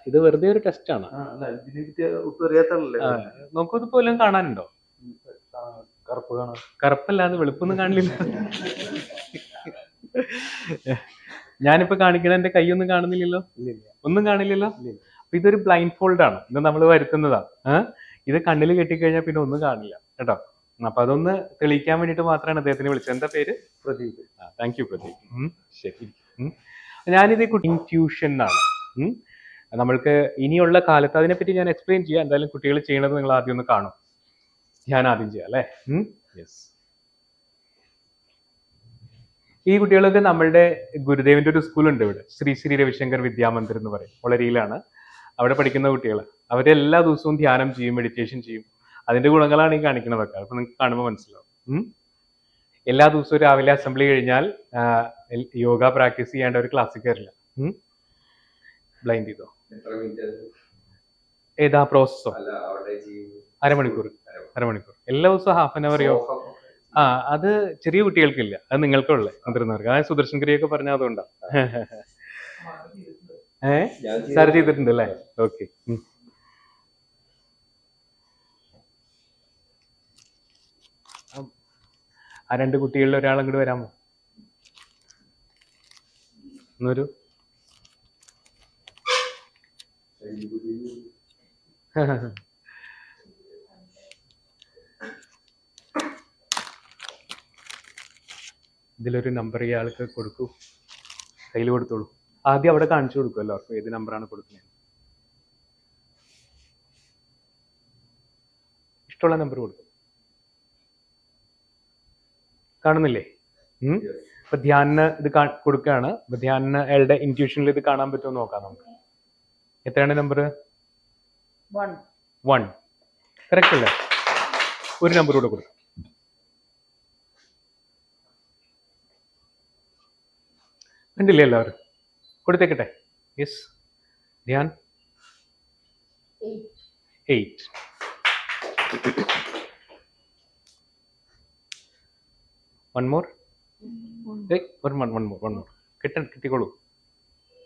ഇത് വെറുതെ ഒരു ടെസ്റ്റ് ആണ്. നമുക്കിതിപ്പോ എല്ലാം കാണാനുണ്ടോ? കറുപ്പ് കാണാം. കറുപ്പല്ലാതെ വെളുപ്പൊന്നും കാണില്ല. ഞാനിപ്പോ കാണിക്കണ എന്റെ കൈയൊന്നും കാണുന്നില്ലല്ലോ, ഇല്ലില്ല. ഒന്നും കാണില്ലല്ലോ. ഇല്ലില്ല. അപ്പൊ ഇതൊരു ബ്ലൈൻഡ് ഫോൾഡ് ആണ്, ഇത് നമ്മൾ വരുത്തുന്നതാണ്. ഇത് കണ്ണിൽ കെട്ടിക്കഴിഞ്ഞാൽ പിന്നെ ഒന്നും കാണില്ല കേട്ടോ. അപ്പൊ അതൊന്ന് തെളിയിക്കാൻ വേണ്ടിട്ട് മാത്രമാണ് അദ്ദേഹത്തിന് വിളിച്ചത്. എന്താ പേര്? പ്രദീപ്. Thank you Pradeep. ശരി. ഞാനിത് ഇൻറ്റ്യൂഷൻ ആണ്. നമ്മൾക്ക് ഇനിയുള്ള കാലത്ത് അതിനെപ്പറ്റി ഞാൻ എക്സ്പ്ലെയിൻ ചെയ്യാം. എന്തായാലും കുട്ടികൾ ചെയ്യണത് നിങ്ങൾ ആദ്യം ഒന്ന് കാണും. ഞാൻ ആദ്യം ചെയ്യാം അല്ലേ? യെസ്. ഈ കുട്ടികളൊക്കെ നമ്മളുടെ ഗുരുദേവന്റെ ഒരു സ്കൂളുണ്ട് ഇവിടെ, ശ്രീ ശ്രീ രവിശങ്കർ വിദ്യാമന്ദിർ എന്ന് പറയും, വളരിയിലാണ്. അവിടെ പഠിക്കുന്ന കുട്ടികൾ അവരെല്ലാ ദിവസവും ധ്യാനം ചെയ്യും, മെഡിറ്റേഷൻ ചെയ്യും. അതിന്റെ ഗുണങ്ങളാണ് ഈ കാണിക്കുന്നതൊക്കെ. അപ്പൊ നിങ്ങൾക്ക് കാണുമ്പോൾ മനസ്സിലാവും. എല്ലാ ദിവസവും രാവിലെ അസംബ്ലി കഴിഞ്ഞാൽ യോഗ പ്രാക്ടീസ് ചെയ്യേണ്ട ഒരു ക്ലാസ്സിൽ കയറില്ല. ബ്ലൈൻഡ് ചെയ്തോ? ഏതാ പ്രോസസ്സോ? അരമണിക്കൂർ. എല്ലാ ദിവസവും ഹാഫ് ആൻ അവർ യോഗ. അത് ചെറിയ കുട്ടികൾക്കില്ല, അത് നിങ്ങൾക്കുള്ള മുതിർന്നവർക്ക്. അതായത് സുദർശൻ ക്രിയൊക്കെ പറഞ്ഞാൽ അതുകൊണ്ടാ. സാർ ചെയ്തിട്ടുണ്ട് അല്ലേ? ഓക്കെ. ആ രണ്ട് കുട്ടികളിൽ ഒരാൾ അങ്ങോട്ട് വരാമോ? എന്നൊരു ഇതിലൊരു നമ്പർ ഇയാൾക്ക് കൊടുക്കൂ, കയ്യിൽ കൊടുത്തോളൂ. ആദ്യം അവിടെ കാണിച്ചു കൊടുക്കും എല്ലാവർക്കും ഏത് നമ്പറാണ് കൊടുക്കുന്നത്. ഇഷ്ടമുള്ള നമ്പർ കൊടുക്കും. കാണുന്നില്ലേ? അപ്പൊ ധ്യാനിന് ഇത് കൊടുക്കുകയാണ്. അപ്പൊ ധ്യാനിന് അയാളുടെ ഇൻറ്റ്യൂഷനിൽ ഇത് കാണാൻ പറ്റുമോ നോക്കാം നമുക്ക്. എത്രയാണ് നമ്പർ? 1. കറക്റ്റ് അല്ലേ? ഒരു നമ്പർ കൂടെ കൊടുക്കും. കണ്ടില്ലേ എല്ലാവരും? കൊടുത്തേക്കട്ടെ. Yes. Dhyan 8. One more. One more. കിട്ടിക്കോളൂ.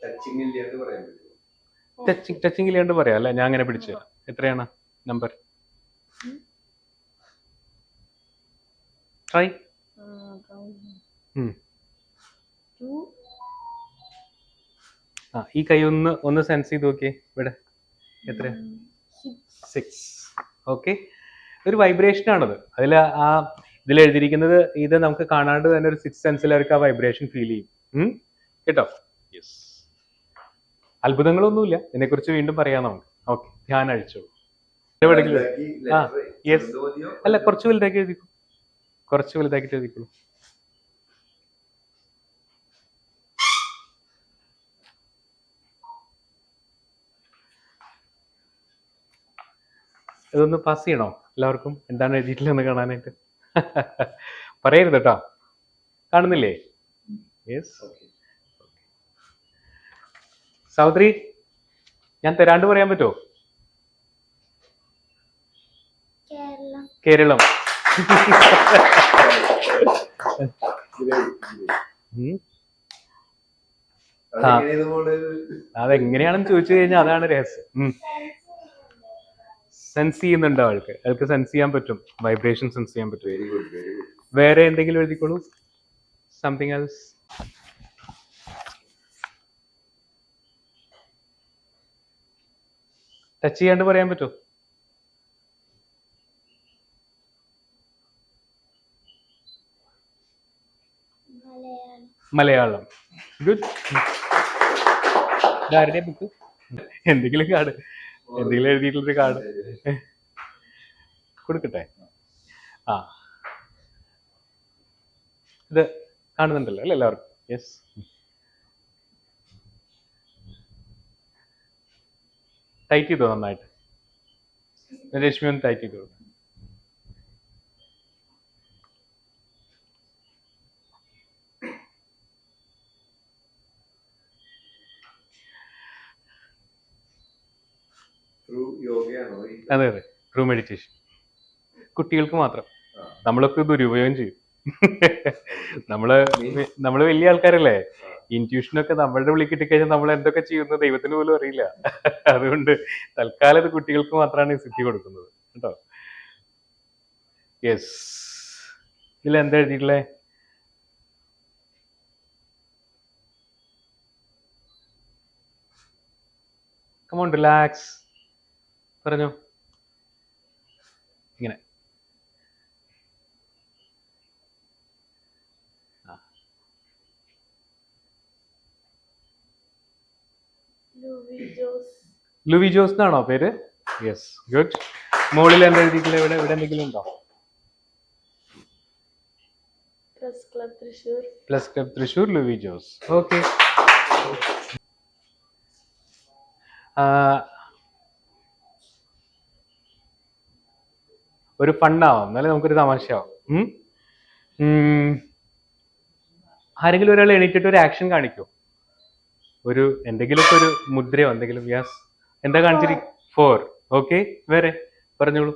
ടച്ചിങ് ഇല്ലാണ്ട് പറയാം അല്ലെ? ഞാൻ അങ്ങനെ പിടിച്ചു തരാം. എത്രയാണ് നമ്പർ? ട്രൈ. ഈ കൈ ഒന്ന് സെൻസ് ചെയ്ത് നോക്കിയേ. ഇവിടെ എത്ര? 6. ഓക്കെ. ഒരു വൈബ്രേഷൻ ആണത്. ഇതിൽ എഴുതിയിരിക്കുന്നത് ഇത് നമുക്ക് കാണാണ്ട് തന്നെ ഒരു 6th സെൻസിൽ അവർക്ക് ആ വൈബ്രേഷൻ ഫീൽ ചെയ്യും. കേട്ടോ? യെസ്. അത്ഭുതങ്ങളൊന്നുമില്ല, ഇതിനെക്കുറിച്ച് വീണ്ടും പറയാം നമുക്ക്. ഓക്കെ, ധ്യാനം അഴിച്ചോളൂ. യെസ്. അല്ല, കുറച്ച് വലുതാക്കി എഴുതിക്കോളൂ. വലുതാക്കിട്ട് എഴുതിക്കോളൂ. ഇതൊന്ന് പാസ് ചെയ്യണോ എല്ലാവർക്കും? എന്താണ് എഴുതിയിട്ടില്ലെന്ന് കാണാനായിട്ട്? പറയരുത് കേട്ടോ. കാണുന്നില്ലേ? യെസ്. സൗദരി, ഞാൻ തരാണ്ട് പറയാൻ പറ്റുമോ? കേരളം. അതെങ്ങനെയാണെന്ന് ചോദിച്ചു കഴിഞ്ഞാൽ അതാണ് രഹസ്യം. സെൻസ് ചെയ്യുന്നുണ്ടോ? അയാൾക്ക് സെൻസ് ചെയ്യാൻ പറ്റും, വൈബ്രേഷൻ സെൻസ് ചെയ്യാൻ പറ്റും. വേറെ എന്തെങ്കിലും എഴുതിക്കോളൂ. Something else. ടച്ച് ചെയ്യാണ്ട് പറയാൻ പറ്റുമോ? മലയാളം. ഗുഡ്. ഇതാരുടെ ബുക്ക്? എന്തെങ്കിലും കാർഡ്, എന്തെങ്കിലും എഴുതിയിട്ടുള്ളൊരു കാർഡ് കൊടുക്കട്ടെ. ഇത് കാണുന്നുണ്ടല്ലോ അല്ലേ എല്ലാവർക്കും? യെസ്. ടൈറ്റ് ചെയ്തോ നന്നായിട്ട്? രശ്മി ഒന്ന് ടൈറ്റ് ചെയ്തോ. അതെ, ത്രൂ മെഡിറ്റേഷൻ. കുട്ടികൾക്ക് മാത്രം. നമ്മളൊക്കെ ദുരുപയോഗം ചെയ്യും. നമ്മള് വലിയ ആൾക്കാരല്ലേ? ഇൻറ്റ്യൂഷനൊക്കെ നമ്മളുടെ ഉള്ളിൽ കിട്ടിക്കഴിഞ്ഞാൽ നമ്മൾ എന്തൊക്കെ ചെയ്യുന്നത് ദൈവത്തിന് പോലും അറിയില്ല. അതുകൊണ്ട് തൽക്കാലം ഇത് കുട്ടികൾക്ക് മാത്രമാണ് ഈ സിദ്ധി കൊടുക്കുന്നത് കേട്ടോ. യെസ്. ഇതിൽ എന്താ എഴുതിയിട്ടുള്ളേ? കമോൺ റിലാക്സ്, പറഞ്ഞോ. ഇങ്ങനെ ലൂവി ജോസ് എന്നാണോ പേര്? Yes, good. മുകളിൽ എന്താ എഴുതിയിട്ടില്ല? ഇവിടെ ഇവിടെ എന്തെങ്കിലും ഉണ്ടോ? Plus club Thrissur Louie Jose. Okay. ഒരു ഫണ്ണാവും, എന്നാലും നമുക്കൊരു തമാശയാവും. ആരെങ്കിലും ഒരാൾ എണീറ്റിട്ട് ഒരു ആക്ഷൻ കാണിക്കോ? ഒരു എന്തെങ്കിലുമൊക്കെ ഒരു മുദ്രയോ എന്തെങ്കിലും. യെസ്, എന്താ കാണിച്ചിരിക്കും? 4. ഓക്കെ, വേറെ പറഞ്ഞോളൂ.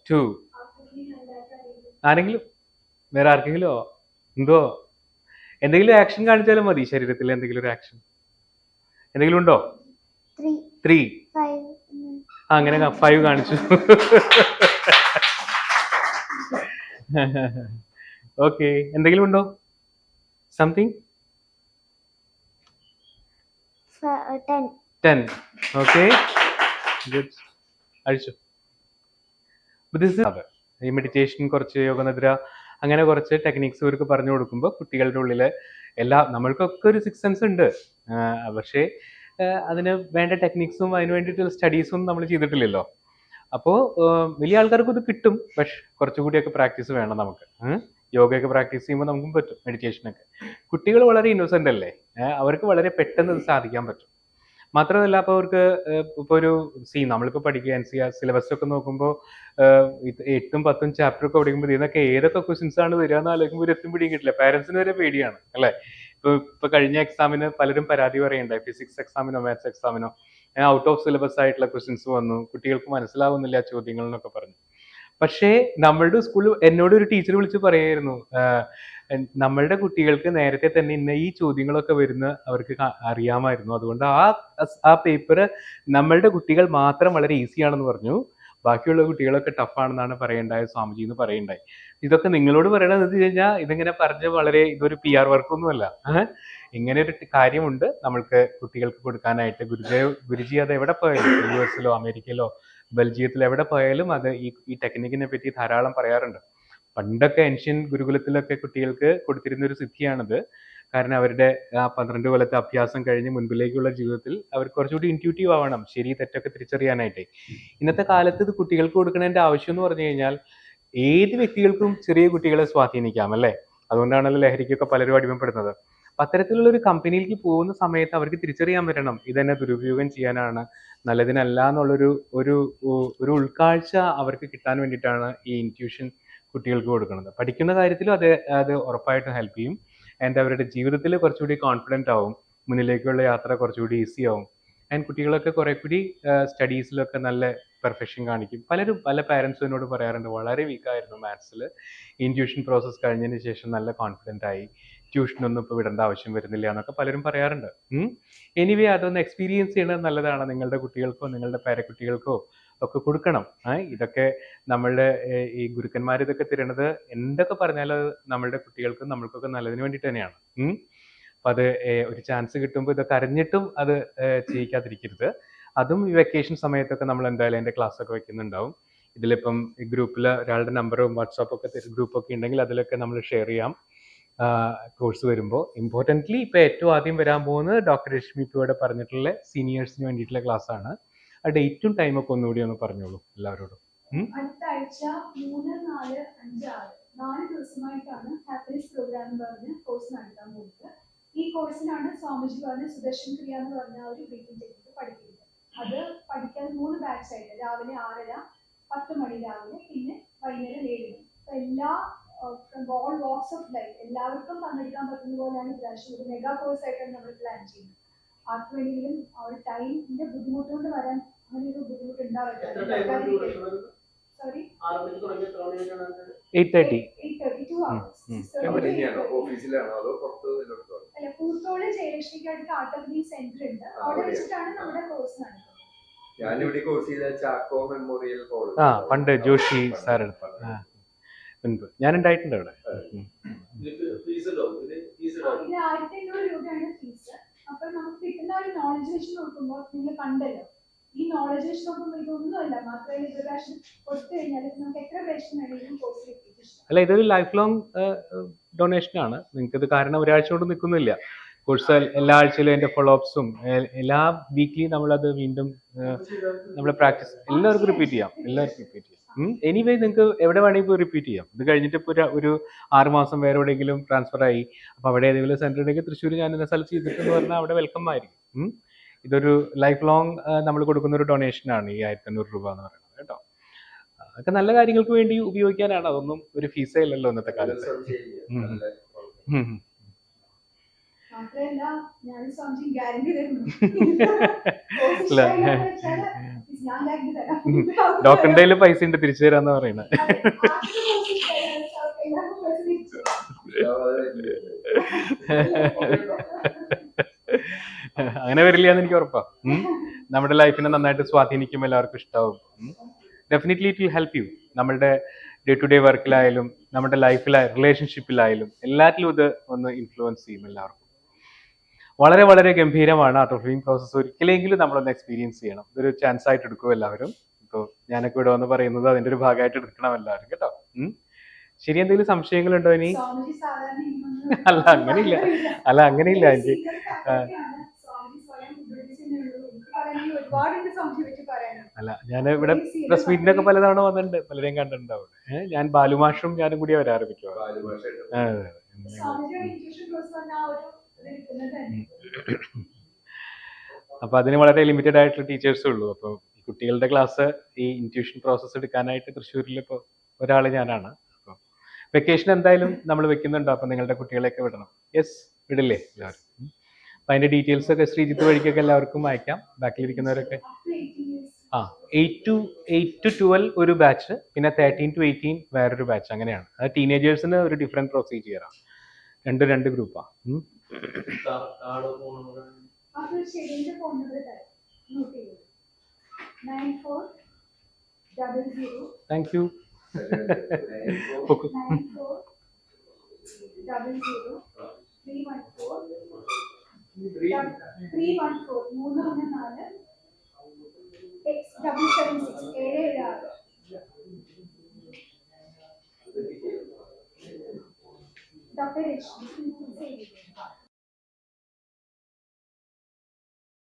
2. ആരെങ്കിലും വേറെ ആർക്കെങ്കിലും എന്തോ എന്തെങ്കിലും ആക്ഷൻ കാണിച്ചാലും മതി. ശരീരത്തിൽ എന്തെങ്കിലും ഒരു ആക്ഷൻ എന്തെങ്കിലും ഉണ്ടോ? 3. അങ്ങനെ 5 കാണിച്ചു. ഓക്കെ, എന്തെങ്കിലും ഉണ്ടോ? സംതിങ്. 10. Okay, good. അഴിച്ചു. ഈ മെഡിറ്റേഷൻ, കുറച്ച് യോഗനിദ്ര, അങ്ങനെ കുറച്ച് ടെക്നിക്സ് ഇവർക്ക് പറഞ്ഞു കൊടുക്കുമ്പോൾ കുട്ടികളുടെ ഉള്ളിൽ നമ്മൾക്കൊക്കെ ഒരു 6 സെൻസ് ഉണ്ട്. പക്ഷേ അതിന് വേണ്ട ടെക്നിക്സും അതിന് വേണ്ടിയിട്ടുള്ള സ്റ്റഡീസും നമ്മൾ ചെയ്തിട്ടില്ലല്ലോ. അപ്പോൾ വലിയ ആൾക്കാർക്കും ഇത് കിട്ടും, പക്ഷെ കുറച്ചുകൂടിയൊക്കെ പ്രാക്ടീസ് വേണം നമുക്ക്. യോഗയൊക്കെ പ്രാക്ടീസ് ചെയ്യുമ്പോൾ നമുക്കും പറ്റും. മെഡിറ്റേഷനൊക്കെ കുട്ടികൾ വളരെ ഇന്നോസെന്റ് അല്ലേ, അവർക്ക് വളരെ പെട്ടെന്ന് ഇത് സാധിക്കാൻ പറ്റും. മാത്രമല്ല, അപ്പോൾ അവർക്ക് ഇപ്പോൾ ഒരു നമ്മളിപ്പോൾ പഠിക്കുക NCERT സിലബസ് ഒക്കെ നോക്കുമ്പോൾ 8ഉം 10ഉം ചാപ്റ്റർ ഒക്കെ പഠിക്കുമ്പോൾ ഇതിനൊക്കെ ഏതൊക്കെ ക്വസ്റ്റ്യൻസ് ആണ് വരിക എന്ന് ആലോചിക്കുമ്പോൾ ഒരു എത്തും പിടിയും കിട്ടില്ല. പാരന്റ്സിന് വരെ പേടിയാണ് അല്ലേ. ഇപ്പൊ കഴിഞ്ഞ എക്സാമിന് പലരും പരാതി പറയണ്ടായി, ഫിസിക്സ് എക്സാമിനോ മാത്സ് എക്സാമിനോ ഔട്ട് ഓഫ് സിലബസ് ആയിട്ടുള്ള ക്വസ്റ്റ്യൻസ് വന്നു, കുട്ടികൾക്ക് മനസ്സിലാവുന്നില്ല ചോദ്യങ്ങൾ എന്നൊക്കെ പറഞ്ഞു. പക്ഷേ നമ്മളുടെ സ്കൂളിൽ എന്നോട് ഒരു ടീച്ചർ വിളിച്ച് പറയായിരുന്നു, നമ്മളുടെ കുട്ടികൾക്ക് നേരത്തെ തന്നെ ഇന്ന ഈ ചോദ്യങ്ങളൊക്കെ വരുന്ന അവർക്ക് അറിയാമായിരുന്നു, അതുകൊണ്ട് ആ പേപ്പർ നമ്മളുടെ കുട്ടികൾ മാത്രം വളരെ ഈസി ആണെന്ന് പറഞ്ഞു, ബാക്കിയുള്ള കുട്ടികളൊക്കെ ടഫാണെന്നാണ് പറയണ്ടായത് സ്വാമിജി എന്ന് പറയണ്ടായി. ഇതൊക്കെ നിങ്ങളോട് പറയണത് എന്ന് വെച്ച് കഴിഞ്ഞാൽ ഇതിങ്ങനെ പറഞ്ഞ് ഇതൊരു PR വർക്കൊന്നുമല്ല. ഇങ്ങനെ ഒരു കാര്യമുണ്ട് നമ്മൾക്ക് കുട്ടികൾക്ക് കൊടുക്കാനായിട്ട്. ഗുരുജി അത് എവിടെ പോയാലും US അമേരിക്കയിലോ ബെൽജിയത്തിലോ എവിടെ പോയാലും അത് ഈ ടെക്നിക്കിനെ പറ്റി ധാരാളം പറയാറുണ്ട്. പണ്ടൊക്കെ ഏൻഷ്യൻ ഗുരുകുലത്തിലൊക്കെ കുട്ടികൾക്ക് കൊടുത്തിരുന്ന ഒരു സിദ്ധിയാണിത്. കാരണം അവരുടെ ആ 12 കൊല്ലത്തെ അഭ്യാസം കഴിഞ്ഞ് മുൻപിലേക്കുള്ള ജീവിതത്തിൽ അവർ കുറച്ചുകൂടി ഇൻറ്റ്യൂട്ടീവ് ആവണം, ശരി തെറ്റൊക്കെ തിരിച്ചറിയാനായിട്ട്. ഇന്നത്തെ കാലത്ത് ഇത് കുട്ടികൾക്ക് കൊടുക്കുന്നതിന്റെ ആവശ്യം എന്ന് പറഞ്ഞു കഴിഞ്ഞാൽ ഏത് വ്യക്തികൾക്കും ചെറിയ കുട്ടികളെ സ്വാധീനിക്കാം അല്ലേ. അതുകൊണ്ടാണല്ലോ ലഹരിക്കൊക്കെ പലരും അടിമപ്പെടുന്നത്. അപ്പൊ അത്തരത്തിലുള്ള ഒരു കമ്പനിയിലേക്ക് പോകുന്ന സമയത്ത് അവർക്ക് തിരിച്ചറിയാൻ പറ്റണം ഇതെന്നെ ദുരുപയോഗം ചെയ്യാനാണ്, നല്ലതിനല്ല എന്നുള്ളൊരു ഒരു ഉൾക്കാഴ്ച അവർക്ക് കിട്ടാൻ വേണ്ടിയിട്ടാണ് ഈ ഇൻറ്റ്യൂഷൻ കുട്ടികൾക്ക് കൊടുക്കുന്നത്. പഠിക്കുന്ന കാര്യത്തിലും അത് ഉറപ്പായിട്ടും ഹെൽപ്പ് ചെയ്യും. ആൻഡ് അവരുടെ ജീവിതത്തിൽ കുറച്ചുകൂടി കോൺഫിഡൻ്റ് ആവും, മുന്നിലേക്കുള്ള യാത്ര കുറച്ചുകൂടി ഈസി ആവും. ആൻഡ് കുട്ടികളൊക്കെ കുറെ കൂടി സ്റ്റഡീസിലൊക്കെ നല്ല പെർഫെക്ഷൻ കാണിക്കും. പല പാരൻസും എന്നോട് പറയാറുണ്ട്, വളരെ വീക്കായിരുന്നു മാത്സിൽ, ഇൻറ്റ്യൂഷൻ പ്രോസസ്സ് കഴിഞ്ഞതിന് ശേഷം നല്ല കോൺഫിഡൻ്റ് ആയി, ട്യൂഷനൊന്നും ഇപ്പോൾ വിടേണ്ട ആവശ്യം വരുന്നില്ല എന്നൊക്കെ പലരും പറയാറുണ്ട്. എനിവേ, അതൊന്ന് എക്സ്പീരിയൻസ് ചെയ്യണത് നല്ലതാണ്. നിങ്ങളുടെ കുട്ടികൾക്കോ നിങ്ങളുടെ പേരക്കുട്ടികൾക്കോ ഒക്കെ കൊടുക്കണം. ഇതൊക്കെ നമ്മളുടെ ഈ ഗുരുക്കന്മാർ ഇതൊക്കെ തരുന്നത് എന്തൊക്കെ പറഞ്ഞാലും അത് നമ്മളുടെ കുട്ടികൾക്കും നമ്മൾക്കൊക്കെ നല്ലതിന് വേണ്ടിയിട്ട് തന്നെയാണ്. അപ്പം അത് ഒരു ചാൻസ് കിട്ടുമ്പോൾ ഇതൊക്കെ അറിഞ്ഞിട്ടും അത് ചെയ്യിക്കാതിരിക്കരുത്. അതും ഈ വെക്കേഷൻ സമയത്തൊക്കെ നമ്മൾ എന്തായാലും എൻ്റെ ക്ലാസ്സൊക്കെ വെക്കുന്നുണ്ടാവും. ഇതിലിപ്പം ഈ ഗ്രൂപ്പിൽ ഒരാളുടെ നമ്പറും വാട്സാപ്പൊക്കെ ഗ്രൂപ്പൊക്കെ ഉണ്ടെങ്കിൽ അതിലൊക്കെ നമ്മൾ ഷെയർ ചെയ്യാം കോഴ്സ് വരുമ്പോൾ. ഇമ്പോർട്ടൻ്റ്ലി ഇപ്പോൾ ഏറ്റവും ആദ്യം വരാൻ പോകുന്നത് ഡോക്ടർ രശ്മി ഇപ്പോൾ ഇവിടെ പറഞ്ഞിട്ടുള്ള സീനിയേഴ്സിന് വേണ്ടിയിട്ടുള്ള ക്ലാസ്സാണ്. ആ ഡേറ്റും ടൈമൊക്കെ ഒന്നുകൂടി ഒന്ന് പറഞ്ഞോളൂ എല്ലാവരോടും. അടുത്ത ആഴ്ച 3, 4, 5, 6 4 ദിവസമായിട്ടാണ് ഹാപ്പിനെസ് പ്രോഗ്രാം എന്ന് പറഞ്ഞ് കോഴ്സ് നടത്താൻ പോകുന്നത്. ഈ കോഴ്സിനാണ് സ്വാമിജി പറഞ്ഞ സുദർശൻ ക്രിയ എന്ന് പറഞ്ഞ ഒരു ബ്രീത്തിങ് ടെക്നിക്ക് പഠിക്കുന്നത്. അത് പഠിക്കാൻ 3 ബാച്ച് ആയിട്ട്, രാവിലെ 6:30, 10 മണി രാവിലെ, പിന്നെ വൈകുന്നേരം 7 മണി. അപ്പൊ എല്ലാ from all wax of life എല്ലാവർക്കും പങ്കെടുക്കാൻ പറ്റുന്ന പോലെയാണ് ഇപ്രാവശ്യം ഒരു മെഗാ കോഴ്സ് ആയിട്ടാണ് നമ്മൾ പ്ലാൻ ചെയ്യുന്നത്. ആർക്കും വേണമെങ്കിലും ആ ഒരു ടൈമിന്റെ ബുദ്ധിമുട്ടുകൊണ്ട് വരാൻ അങ്ങനെ ഒരു ബുദ്ധിമുട്ട് ഉണ്ടാവില്ല. Sorry? 8:30. 2 hours. അല്ല, പൂത്തോള് ജയലക്ഷ്മിക്കായിട്ട് ആർട്ട് ഓഫ് ദി സെന്റർ ഉണ്ട്, അവിടെ വെച്ചിട്ടാണ് നമ്മുടെ കോഴ്സ് നടക്കുന്നത്. ഞാനിവിടെ കോഴ്സ് ചെയ്ത ചാക്കോ മെമ്മോറിയൽ കോളേജ്. പണ്ട് ജോഷി സാർ മുൻപ് ഞാൻ ഉണ്ടായിട്ടുണ്ട് അവിടെ. ഇതിന് 1500 രൂപയാണ് ഫീസ്. അപ്പോൾ നമുക്ക് കിട്ടുന്ന ഒരു നോളജ് വെച്ച് നോക്കുമ്പോൾ നിങ്ങൾ കണ്ടല്ലോ, ഈ നോളജ് വെച്ച് നോക്കുമ്പോൾ ഇതൊന്നുമല്ല. മാത്രമല്ല ഇത് പ്രാവശ്യം കൊടുത്തു കഴിഞ്ഞാൽ നമുക്ക് എത്ര പ്രാവശ്യം വേണമെങ്കിലും കോഴ്സ് കിട്ടും. അല്ല, ഇതൊരു ലൈഫ് ലോങ് ഡൊണേഷൻ ആണ്. നിങ്ങൾക്ക് ഇത് കാരണം ഒരാഴ്ച കൊണ്ട് നിൽക്കുന്നില്ല. കോഴ്സ് എല്ലാ ആഴ്ചയിലും അതിന്റെ ഫോളോ അപ്സും എല്ലാ വീക്ക്ലി നമ്മളത് വീണ്ടും നമ്മൾ പ്രാക്ടീസ് എല്ലാവർക്കും റിപ്പീറ്റ് ചെയ്യാം. എനിവേ നിങ്ങൾക്ക് എവിടെ വേണമെങ്കിൽ പോയി റിപ്പീറ്റ് ചെയ്യാം. ഇത് കഴിഞ്ഞിട്ട് ഇപ്പോൾ ഒരു 6 മാസം വേറെ എവിടെയെങ്കിലും ട്രാൻസ്ഫർ ആയി, അപ്പോൾ അവിടെ ഏതെങ്കിലും സെന്റർ ഉണ്ടെങ്കിൽ തൃശ്ശൂർ ഞാൻ എന്നെ സ്ഥലത്ത് ചെയ്തിട്ടെന്ന് പറഞ്ഞാൽ അവിടെ വെൽക്കം ആയിരിക്കും. ഇതൊരു ലൈഫ് ലോങ് നമ്മൾ കൊടുക്കുന്ന ഒരു ഡൊണേഷൻ ആണ് ഈ 1500 രൂപ എന്ന് പറയുന്നത് കേട്ടോ. അതൊക്കെ നല്ല കാര്യങ്ങൾക്ക് വേണ്ടി ഉപയോഗിക്കാനാണ്. അതൊന്നും ഒരു ഫീസേ ഇല്ലല്ലോ ഇന്നത്തെ കാലത്ത്. മാത്രമല്ല ഞാൻ സ്വാമിജി ഗ്യാരണ്ടി തരുന്നു. ഡോക്ടറിന്റെ കയ്യിൽ പൈസ ഉണ്ട്, തിരിച്ചു തരാന്ന് പറയുന്നത്. അങ്ങനെ വരില്ല എന്ന് എനിക്ക് ഉറപ്പാ. നമ്മുടെ ലൈഫിനെ നന്നായിട്ട് സ്വാധീനിക്കും, എല്ലാവർക്കും ഇഷ്ടാവും. Definitely it will help you. നമ്മളുടെ ഡേ ടു ഡേ വർക്കിലായാലും നമ്മുടെ ലൈഫിലായാലും റിലേഷൻഷിപ്പിലായാലും എല്ലാറ്റിലും ഇത് ഒന്ന് ഇൻഫ്ലുവൻസ് ചെയ്യും എല്ലാവർക്കും. വളരെ വളരെ ഗംഭീരമാണ് ആർട്ട് ഓഫ് ലിവിങ് പ്രോസസ്സ്. ഒരിക്കലെങ്കിലും നമ്മളൊന്ന് എക്സ്പീരിയൻസ് ചെയ്യണം. ഇതൊരു ചാൻസ് ആയിട്ട് എടുക്കും എല്ലാവരും. ഇപ്പോൾ ഞാനൊക്കെ ഇവിടെ വന്ന് പറയുന്നത് അതിന്റെ ഒരു ഭാഗമായിട്ട് എടുക്കണം എല്ലാവരും കേട്ടോ. ശരി, എന്തെങ്കിലും സംശയങ്ങളുണ്ടോ ഇനി? അല്ല അങ്ങനെയില്ല എനിക്ക്. അല്ല, ഞാൻ ഇവിടെ പ്രസ് മീറ്റിനൊക്കെ പലതവണ വന്നിട്ടുണ്ട്, പലരെയും കണ്ടിട്ടുണ്ട് അവിടെ. ഞാൻ ബാലുമാഷും ഞാനും കൂടിയാ വരാറ് മിക്കവാറും. അപ്പൊ അതിന് വളരെ ലിമിറ്റഡ് ആയിട്ടുള്ള ടീച്ചേഴ്സേ ഉള്ളൂ. അപ്പൊ കുട്ടികളുടെ ക്ലാസ് ഈ ഇൻറ്റ്യൂഷൻ പ്രോസസ്സ് എടുക്കാനായിട്ട് തൃശ്ശൂരിൽ ഇപ്പോൾ ഒരാൾ ഞാനാണ്. അപ്പോൾ വെക്കേഷൻ എന്തായാലും നമ്മൾ വെക്കുന്നുണ്ടോ? അപ്പൊ നിങ്ങളുടെ കുട്ടികളെയൊക്കെ വിടണം. യെസ്, വിടില്ലേ എല്ലാവരും? അപ്പൊ അതിന്റെ ഡീറ്റെയിൽസ് ഒക്കെ ശ്രീജിത്ത് വഴിക്കൊക്കെ എല്ലാവർക്കും അയക്കാം. ബാക്കിലിരിക്കുന്നവരൊക്കെ 8 to 12 ഒരു ബാച്ച്, പിന്നെ 13 to 18 വേറൊരു ബാച്ച്. അങ്ങനെയാണ്. അത് ടീനേജേഴ്സിന് ഒരു ഡിഫറെന്റ് പ്രൊസീജിയറാണ്. രണ്ട് ഗ്രൂപ്പാണ്. Thank you. 314 Dr. Rich.